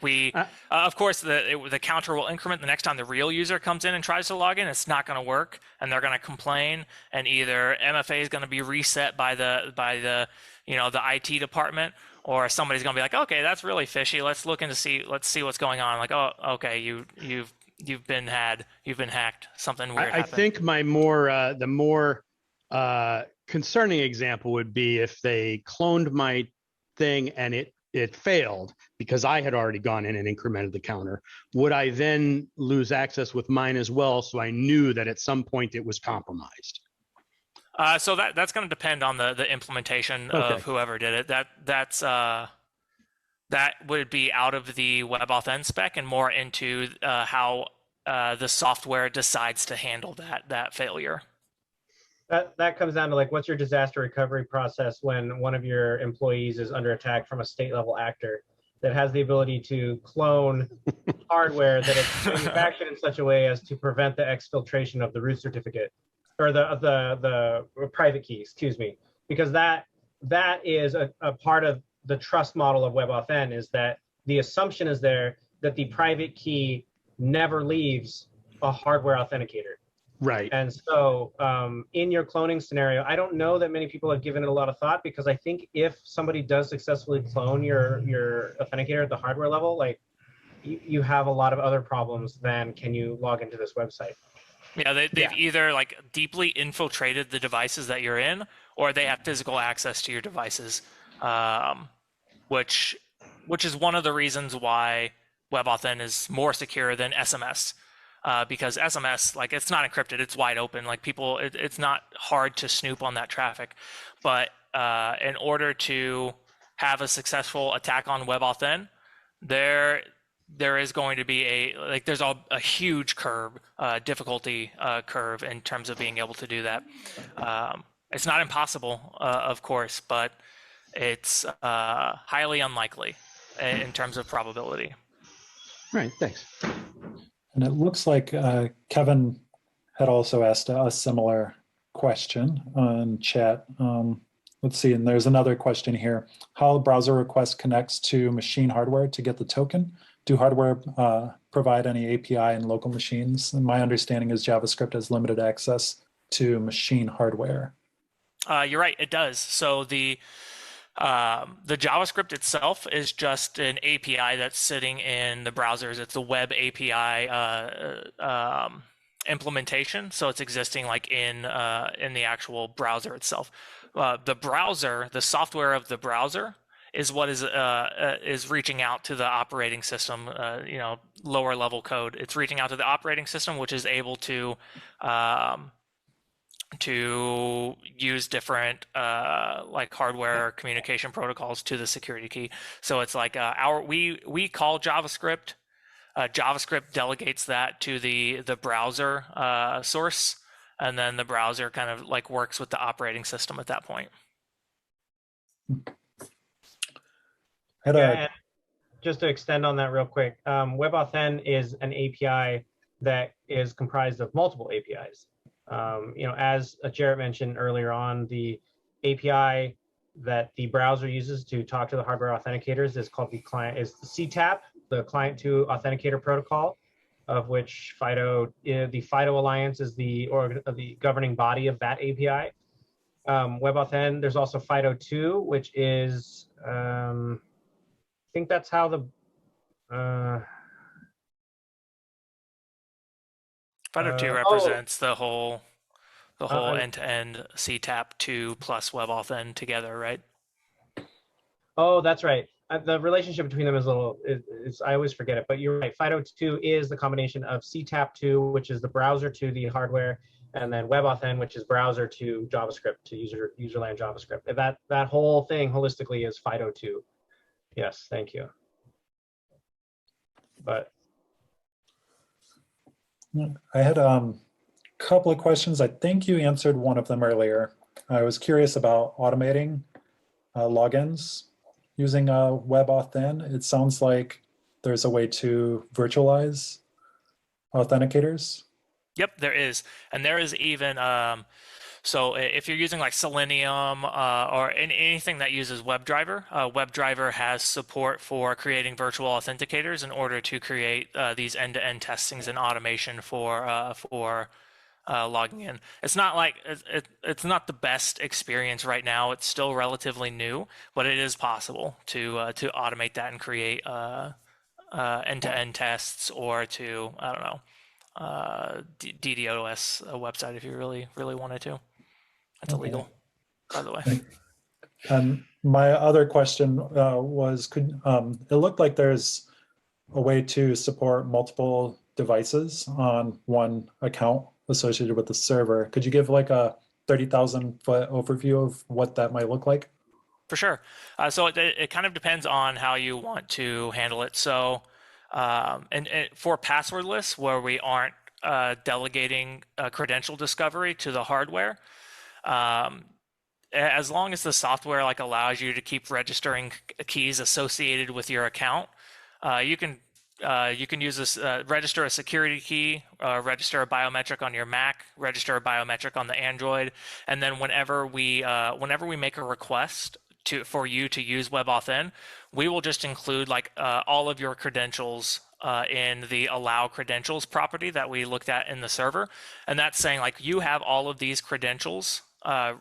Speaker 1: of course, the counter will increment the next time the real user comes in and tries to log in. It's not going to work, and they're going to complain, and either MFA is going to be reset by the IT department, or somebody's going to be like, okay, that's really fishy. Let's see what's going on. Like, oh, okay, you've been hacked. Something weird happened.
Speaker 5: I think the more concerning example would be if they cloned my thing and it it failed because I had already gone in and incremented the counter, would I then lose access with mine as well? So I knew that at some point it was compromised.
Speaker 1: So that's going to depend on the implementation
Speaker 5: Okay.
Speaker 1: of whoever did it. That would be out of the WebAuthn spec and more into how the software decides to handle that failure.
Speaker 4: That comes down to like, what's your disaster recovery process when one of your employees is under attack from a state level actor that has the ability to clone hardware that is manufactured in such a way as to prevent the exfiltration of the root certificate or the private key, excuse me, because that is a part of the trust model of WebAuthn, is that the assumption is there that the private key never leaves a hardware authenticator.
Speaker 5: Right.
Speaker 4: And so in your cloning scenario, I don't know that many people have given it a lot of thought, because I think if somebody does successfully clone your authenticator at the hardware level, like you have a lot of other problems than can you log into this website.
Speaker 1: Yeah, they've either like deeply infiltrated the devices that you're in, or they have physical access to your devices, which is one of the reasons why WebAuthn is more secure than SMS. Because SMS, like, it's not encrypted, it's wide open. Like, people, it's not hard to snoop on that traffic. But in order to have a successful attack on WebAuthn, there is going to be there's a huge curve, difficulty curve in terms of being able to do that. It's not impossible, of course, but it's highly unlikely in terms of probability.
Speaker 5: Right. Thanks.
Speaker 3: And it looks like Kevin had also asked a similar question on chat. Let's see, and there's another question here. How browser request connects to machine hardware to get the token? Do hardware provide any API in local machines? And my understanding is JavaScript has limited access to machine hardware.
Speaker 1: You're right, it does. So the JavaScript itself is just an API that's sitting in the browsers. It's a web API implementation, so it's existing like in the actual browser itself. The browser, the software of the browser, is what is reaching out to the operating system. Lower level code. It's reaching out to the operating system, which is able to use different like hardware communication protocols to the security key. So it's like we call JavaScript. JavaScript delegates that to the browser source, and then the browser kind of like works with the operating system at that point.
Speaker 4: And just to extend on that real quick, WebAuthn is an API that is comprised of multiple APIs. As Jarrett mentioned earlier on, the API that the browser uses to talk to the hardware authenticators is called the CTAP, the Client to Authenticator Protocol, of which the FIDO Alliance is the governing body of that API. WebAuthn, there's also FIDO2, which is, I think that's how the
Speaker 1: FIDO2 represents the whole end-to-end CTAP2 plus WebAuthn together, right?
Speaker 4: Oh, that's right. The relationship between them is a little, I always forget it, but you're right. FIDO2 is the combination of CTAP2, which is the browser to the hardware, and then WebAuthn, which is browser to JavaScript, to userland JavaScript. That whole thing holistically is FIDO2. Yes, thank you. But
Speaker 3: I had a couple of questions. I think you answered one of them earlier. I was curious about automating logins using WebAuthn. It sounds like there's a way to virtualize authenticators.
Speaker 1: Yep, there is. And there is even, so if you're using like Selenium or anything that uses WebDriver, WebDriver has support for creating virtual authenticators in order to create these end-to-end testings and automation for logging in. It's not like it's not the best experience right now. It's still relatively new, but it is possible to automate that and create end-to-end tests, or to, I don't know, DDoS a website if you really wanted to. That's illegal, by the way.
Speaker 3: And my other question was, it looked like there's a way to support multiple devices on one account associated with the server. Could you give like a 30,000 foot overview of what that might look like?
Speaker 1: For sure. So it kind of depends on how you want to handle it. So, and for passwordless, where we aren't delegating credential discovery to the hardware, as long as the software like allows you to keep registering keys associated with your account, you can use this, register a security key, register a biometric on your Mac, register a biometric on the Android, and then whenever we make a request for you to use WebAuthn, we will just include like all of your credentials in the allow credentials property that we looked at in the server, and that's saying like you have all of these credentials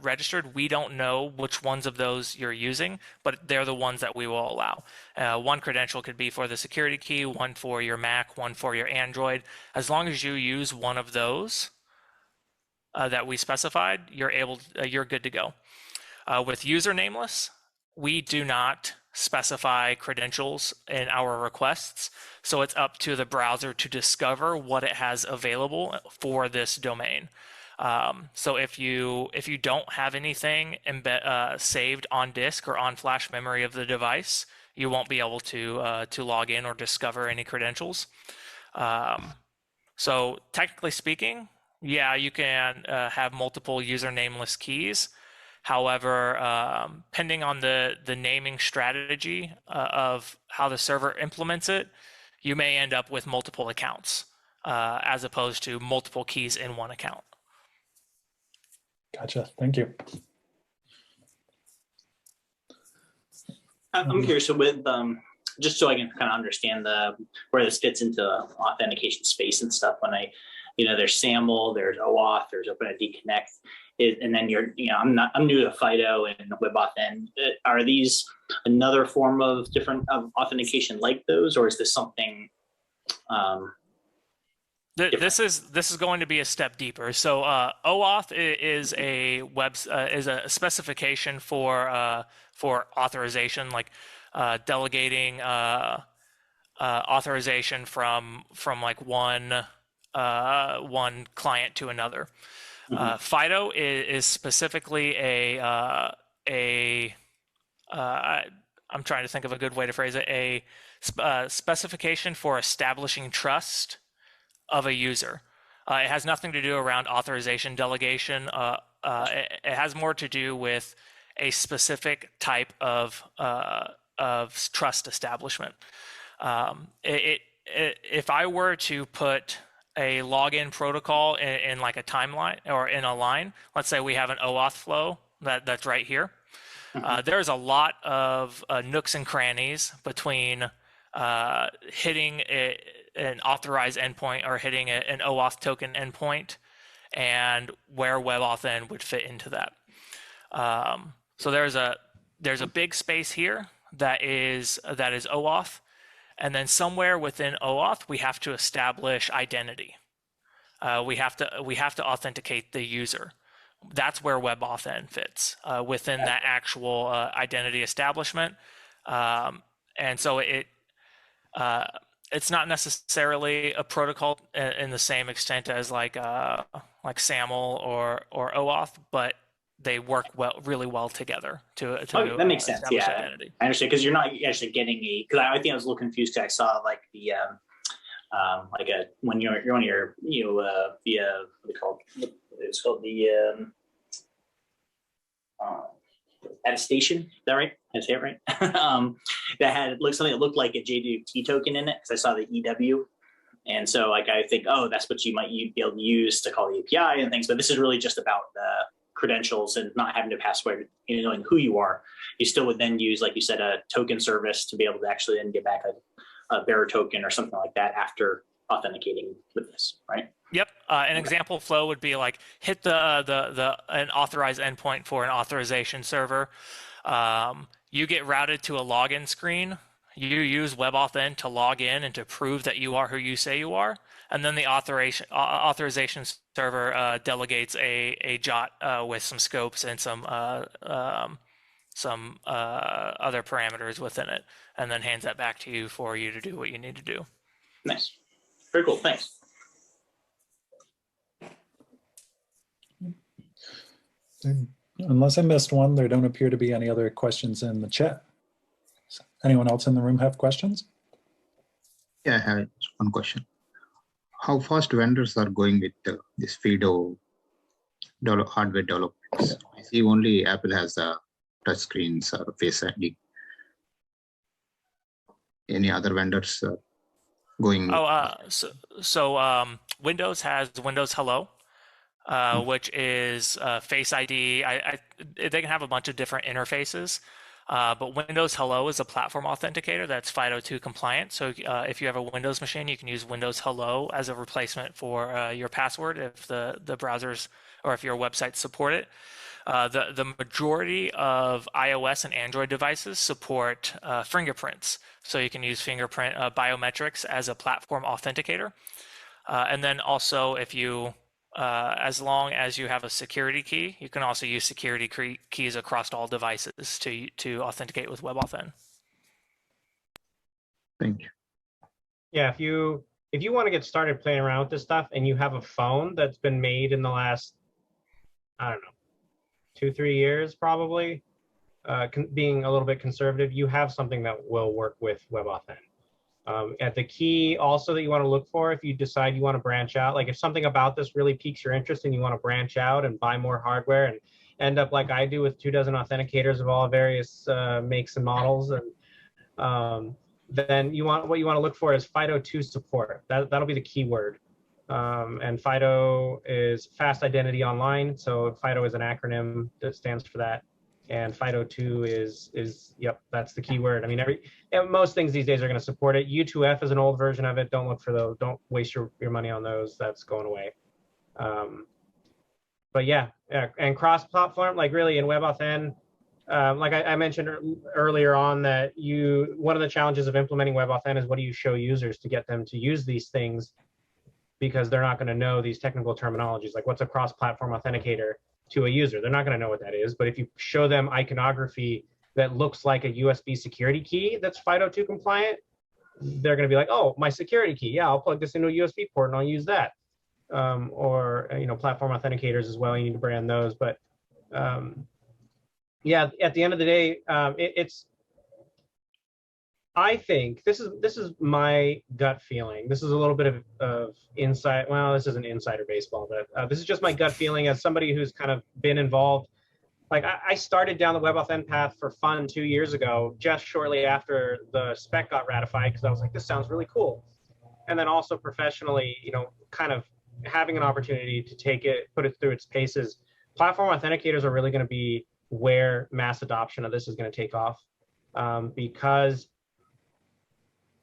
Speaker 1: registered. We don't know which ones of those you're using, but they're the ones that we will allow. One credential could be for the security key, one for your Mac, one for your Android. As long as you use one of those that we specified, you're good to go. With user nameless, we do not specify credentials in our requests, so it's up to the browser to discover what it has available for this domain. So if you don't have anything saved on disk or on flash memory of the device, you won't be able to log in or discover any credentials. So technically speaking, yeah, you can have multiple user nameless keys. However, depending on the naming strategy of how the server implements it, you may end up with multiple accounts as opposed to multiple keys in one account.
Speaker 3: Gotcha. Thank you.
Speaker 2: I'm curious, so with just so I can kind of understand where this fits into authentication space and stuff. When there's SAML, there's OAuth, there's OpenID Connect, and then I'm new to FIDO and WebAuthn. Are these another form of different authentication like those, or is this something?
Speaker 1: This is going to be a step deeper. So OAuth is a specification for authorization, like delegating authorization from like one client to another.
Speaker 2: Mm-hmm.
Speaker 1: FIDO is specifically I'm trying to think of a good way to phrase it, a specification for establishing trust of a user. It has nothing to do around authorization delegation. It has more to do with a specific type of trust establishment. If I were to put a login protocol in like a timeline or in a line, let's say we have an OAuth flow that's right here. There's a lot of nooks and crannies between hitting an authorized endpoint or hitting an OAuth token endpoint and where WebAuthn would fit into that. So there's a big space here that is OAuth, and then somewhere within OAuth we have to establish identity. We have to authenticate the user. That's where WebAuthn fits within that actual identity establishment, and so it's not necessarily a protocol in the same extent as like SAML or OAuth, but they work really well together to
Speaker 2: okay, that makes sense. Yeah,
Speaker 1: identity.
Speaker 2: I understand, because you're not actually getting because I think I was a little confused because I saw like the when you're on your what they call it's called the attestation. Is that right? Did I say it right? That had something that looked like a JWT token in it, because I saw the EW, and so like I think, oh, that's what you might be able to use to call the API and things. But this is really just about the credentials and not having to password, knowing who you are. You still would then use, like you said, a token service to be able to actually then get back a bearer token or something like that after authenticating with this, right?
Speaker 1: Yep. An example flow would be like hit an authorized endpoint for an authorization server. You get routed to a login screen. You use WebAuthn to log in and to prove that you are who you say you are, and then the authorization server delegates a JOT with some scopes and some some other parameters within it, and then hands that back to you for you to do what you need to do.
Speaker 2: Nice. Very cool. Thanks.
Speaker 3: Unless I missed one, there don't appear to be any other questions in the chat. Anyone else in the room have questions?
Speaker 6: Yeah, I have one question. How fast vendors are going with this FIDO hardware developments? I see only Apple has touch screens or Face ID. Any other vendors going?
Speaker 1: Windows has Windows Hello, which is Face ID. They can have a bunch of different interfaces, but Windows Hello is a platform authenticator that's FIDO2 compliant. So if you have a Windows machine, you can use Windows Hello as a replacement for your password if the browsers or if your websites support it. The majority of iOS and Android devices support fingerprints. So you can use fingerprint biometrics as a platform authenticator. And then also if you, as long as you have a security key, you can also use security keys across all devices to authenticate with WebAuthn.
Speaker 6: Thank you.
Speaker 4: Yeah, if you want to get started playing around with this stuff and you have a phone that's been made in the last, I don't know, 2-3 years probably, being a little bit conservative, you have something that will work with WebAuthn. At the key also that you want to look for if you decide you want to branch out, like if something about this really piques your interest and you want to branch out and buy more hardware and end up like I do with 24 authenticators of all various makes and models, and then what you want to look for is FIDO2 support. That'll be the keyword. And FIDO is Fast Identity Online. So FIDO is an acronym that stands for that. And FIDO2 is yep, that's the keyword. I mean, most things these days are going to support it. U2F is an old version of it. Don't look for those. Don't waste your money on those. That's going away. But yeah, and cross-platform, like really in WebAuthn, like I mentioned earlier on that one of the challenges of implementing WebAuthn is what do you show users to get them to use these things, because they're not going to know these technical terminologies, like what's a cross-platform authenticator to a user. They're not going to know what that is, but if you show them iconography that looks like a USB security key that's FIDO2 compliant, they're going to be like, oh, my security key, yeah, I'll plug this into a USB port and I'll use that. Or platform authenticators as well, you need to brand those. But yeah, at the end of the day, I think this is my gut feeling. This is a little bit of insight. Well, this isn't insider baseball, but this is just my gut feeling as somebody who's kind of been involved. Like I started down the WebAuthn path for fun 2 years ago, just shortly after the spec got ratified, because I was like, this sounds really cool. And then also professionally, kind of having an opportunity to take it, put it through its paces. Platform authenticators are really going to be where mass adoption of this is going to take off, because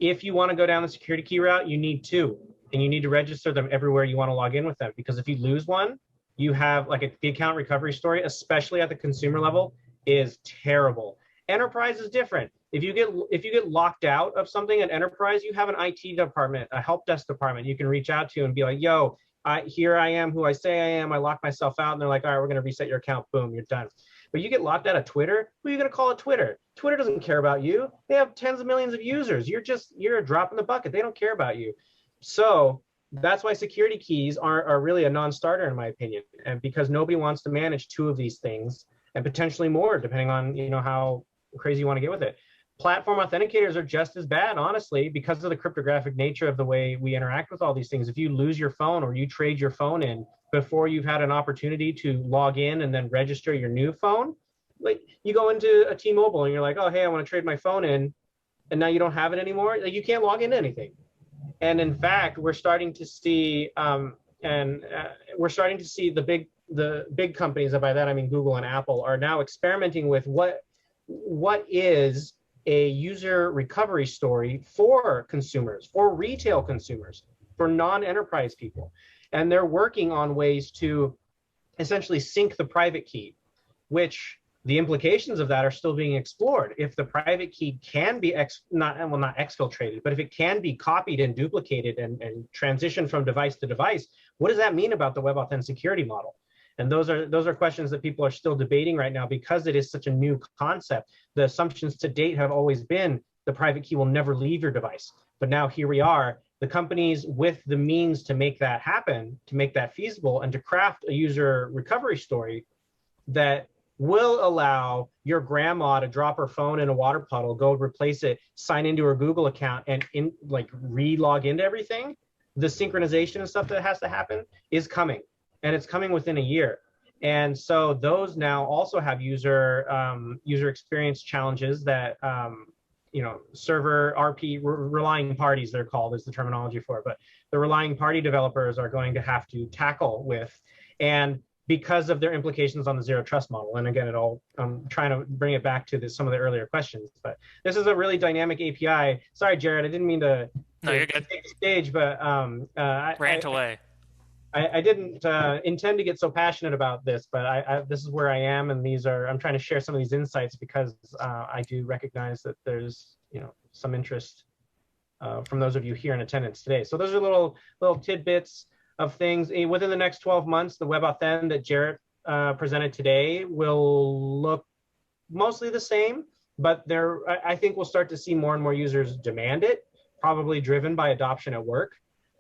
Speaker 4: if you want to go down the security key route, you need two, and you need to register them everywhere you want to log in with them. Because if you lose one, you have like the account recovery story, especially at the consumer level, is terrible. Enterprise is different. If you get locked out of something at enterprise, you have an IT department, a help desk department you can reach out to and be like, yo, here I am who I say I am. I locked myself out, and they're like, all right, we're going to reset your account. Boom, you're done. But you get locked out of Twitter, who are you going to call at Twitter? Twitter doesn't care about you. They have tens of millions of users. You're a drop in the bucket. They don't care about you. So that's why security keys are really a non-starter in my opinion. And because nobody wants to manage two of these things, and potentially more, depending on how crazy you want to get with it. Platform authenticators are just as bad, honestly, because of the cryptographic nature of the way we interact with all these things. If you lose your phone or you trade your phone in before you've had an opportunity to log in and then register your new phone, like you go into a T-Mobile and you're like, oh, hey, I want to trade my phone in, and now you don't have it anymore. Like, you can't log into anything. And in fact, we're starting to see, we're starting to see the big companies, and by that I mean Google and Apple, are now experimenting with what is a user recovery story for consumers, for retail consumers, for non-enterprise people. And they're working on ways to essentially sync the private key, which the implications of that are still being explored. If the private key can be not exfiltrated, but if it can be copied and duplicated and transitioned from device to device, what does that mean about the WebAuthn security model? And those are questions that people are still debating right now because it is such a new concept. The assumptions to date have always been the private key will never leave your device. But now here we are, the companies with the means to make that happen, to make that feasible, and to craft a user recovery story that will allow your grandma to drop her phone in a water puddle, go replace it, sign into her Google account, and re-log into everything. The synchronization and stuff that has to happen is coming, and it's coming within a year. And so those now also have user experience challenges that server RP relying parties, they're called, is the terminology for it, but the relying party developers are going to have to tackle with, and because of their implications on the zero trust model. And again, I'm trying to bring it back to some of the earlier questions, but this is a really dynamic API. Sorry, Jared, I didn't mean to,
Speaker 1: you're good.
Speaker 4: take the stage, but
Speaker 1: Rant away.
Speaker 4: I didn't intend to get so passionate about this, but this is where I am, and I'm trying to share some of these insights because I do recognize that there's some interest from those of you here in attendance today. So those are little tidbits of things. Within the next 12 months, the WebAuthn that Jarrett presented today will look mostly the same, but I think we'll start to see more and more users demand it, probably driven by adoption at work.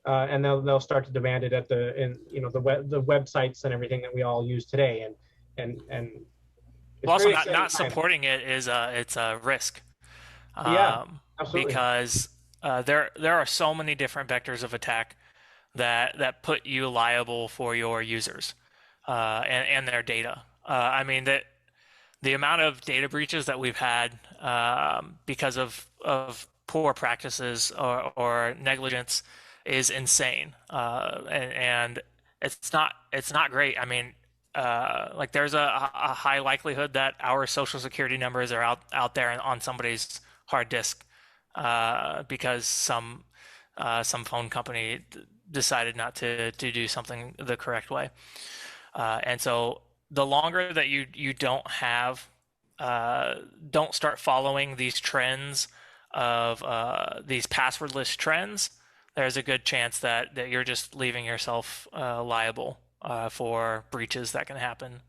Speaker 4: And they'll start to demand it at the websites and everything that we all use today. And
Speaker 1: well, also not supporting it is it's a risk.
Speaker 4: Yeah, absolutely.
Speaker 1: Because there are so many different vectors of attack that put you liable for your users and their data. I mean that the amount of data breaches that we've had because of poor practices or negligence is insane, and it's not great. I mean, there's a high likelihood that our social security numbers are out there on somebody's hard disk because some phone company decided not to do something the correct way, and so the longer that you don't start following these trends of these passwordless trends, there's a good chance that you're just leaving yourself liable for breaches that can happen.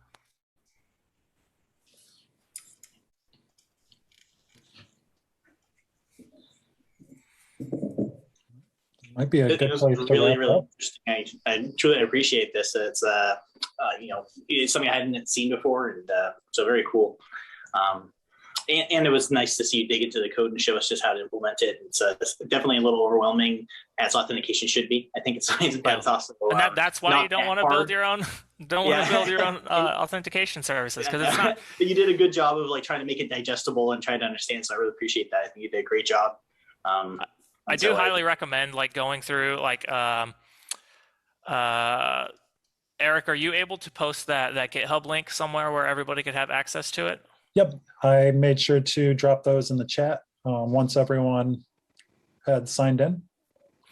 Speaker 3: Might be a good place to
Speaker 2: really
Speaker 3: wrap up.
Speaker 2: interesting. I truly appreciate this. It's it's something I hadn't seen before, and so very cool. And it was nice to see you dig into the code and show us just how to implement it. It's definitely a little overwhelming, as authentication should be. I think it's but it's also
Speaker 1: and that's why you don't want to build your own. Don't want to build your own authentication services because it's not.
Speaker 2: You did a good job of trying to make it digestible and trying to understand. So I really appreciate that. I think you did a great job.
Speaker 1: I do highly recommend going through Eric, are you able to post that GitHub link somewhere where everybody could have access to it?
Speaker 3: Yep, I made sure to drop those in the chat once everyone had signed in.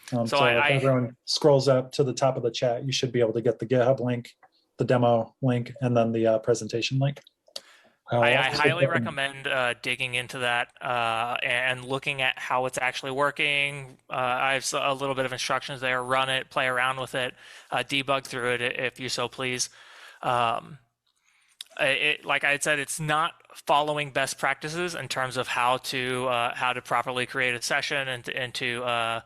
Speaker 3: So if everyone scrolls up to the top of the chat, you should be able to get the GitHub link, the demo link, and then the presentation link.
Speaker 1: I highly recommend digging into that and looking at how it's actually working. I have a little bit of instructions there. Run it, play around with it, debug through it if you so please. Like I said, it's not following best practices in terms of how to properly create a session and to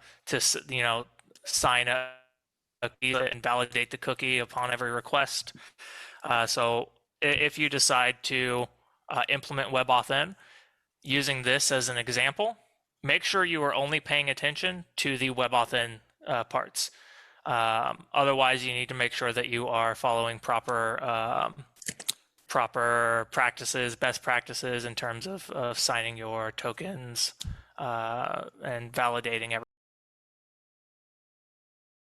Speaker 1: sign a cookie and validate the cookie upon every request. So if you decide to implement WebAuthn using this as an example, make sure you are only paying attention to the WebAuthn parts. Otherwise, you need to make sure that you are following proper practices, best practices in terms of signing your tokens and validating everything.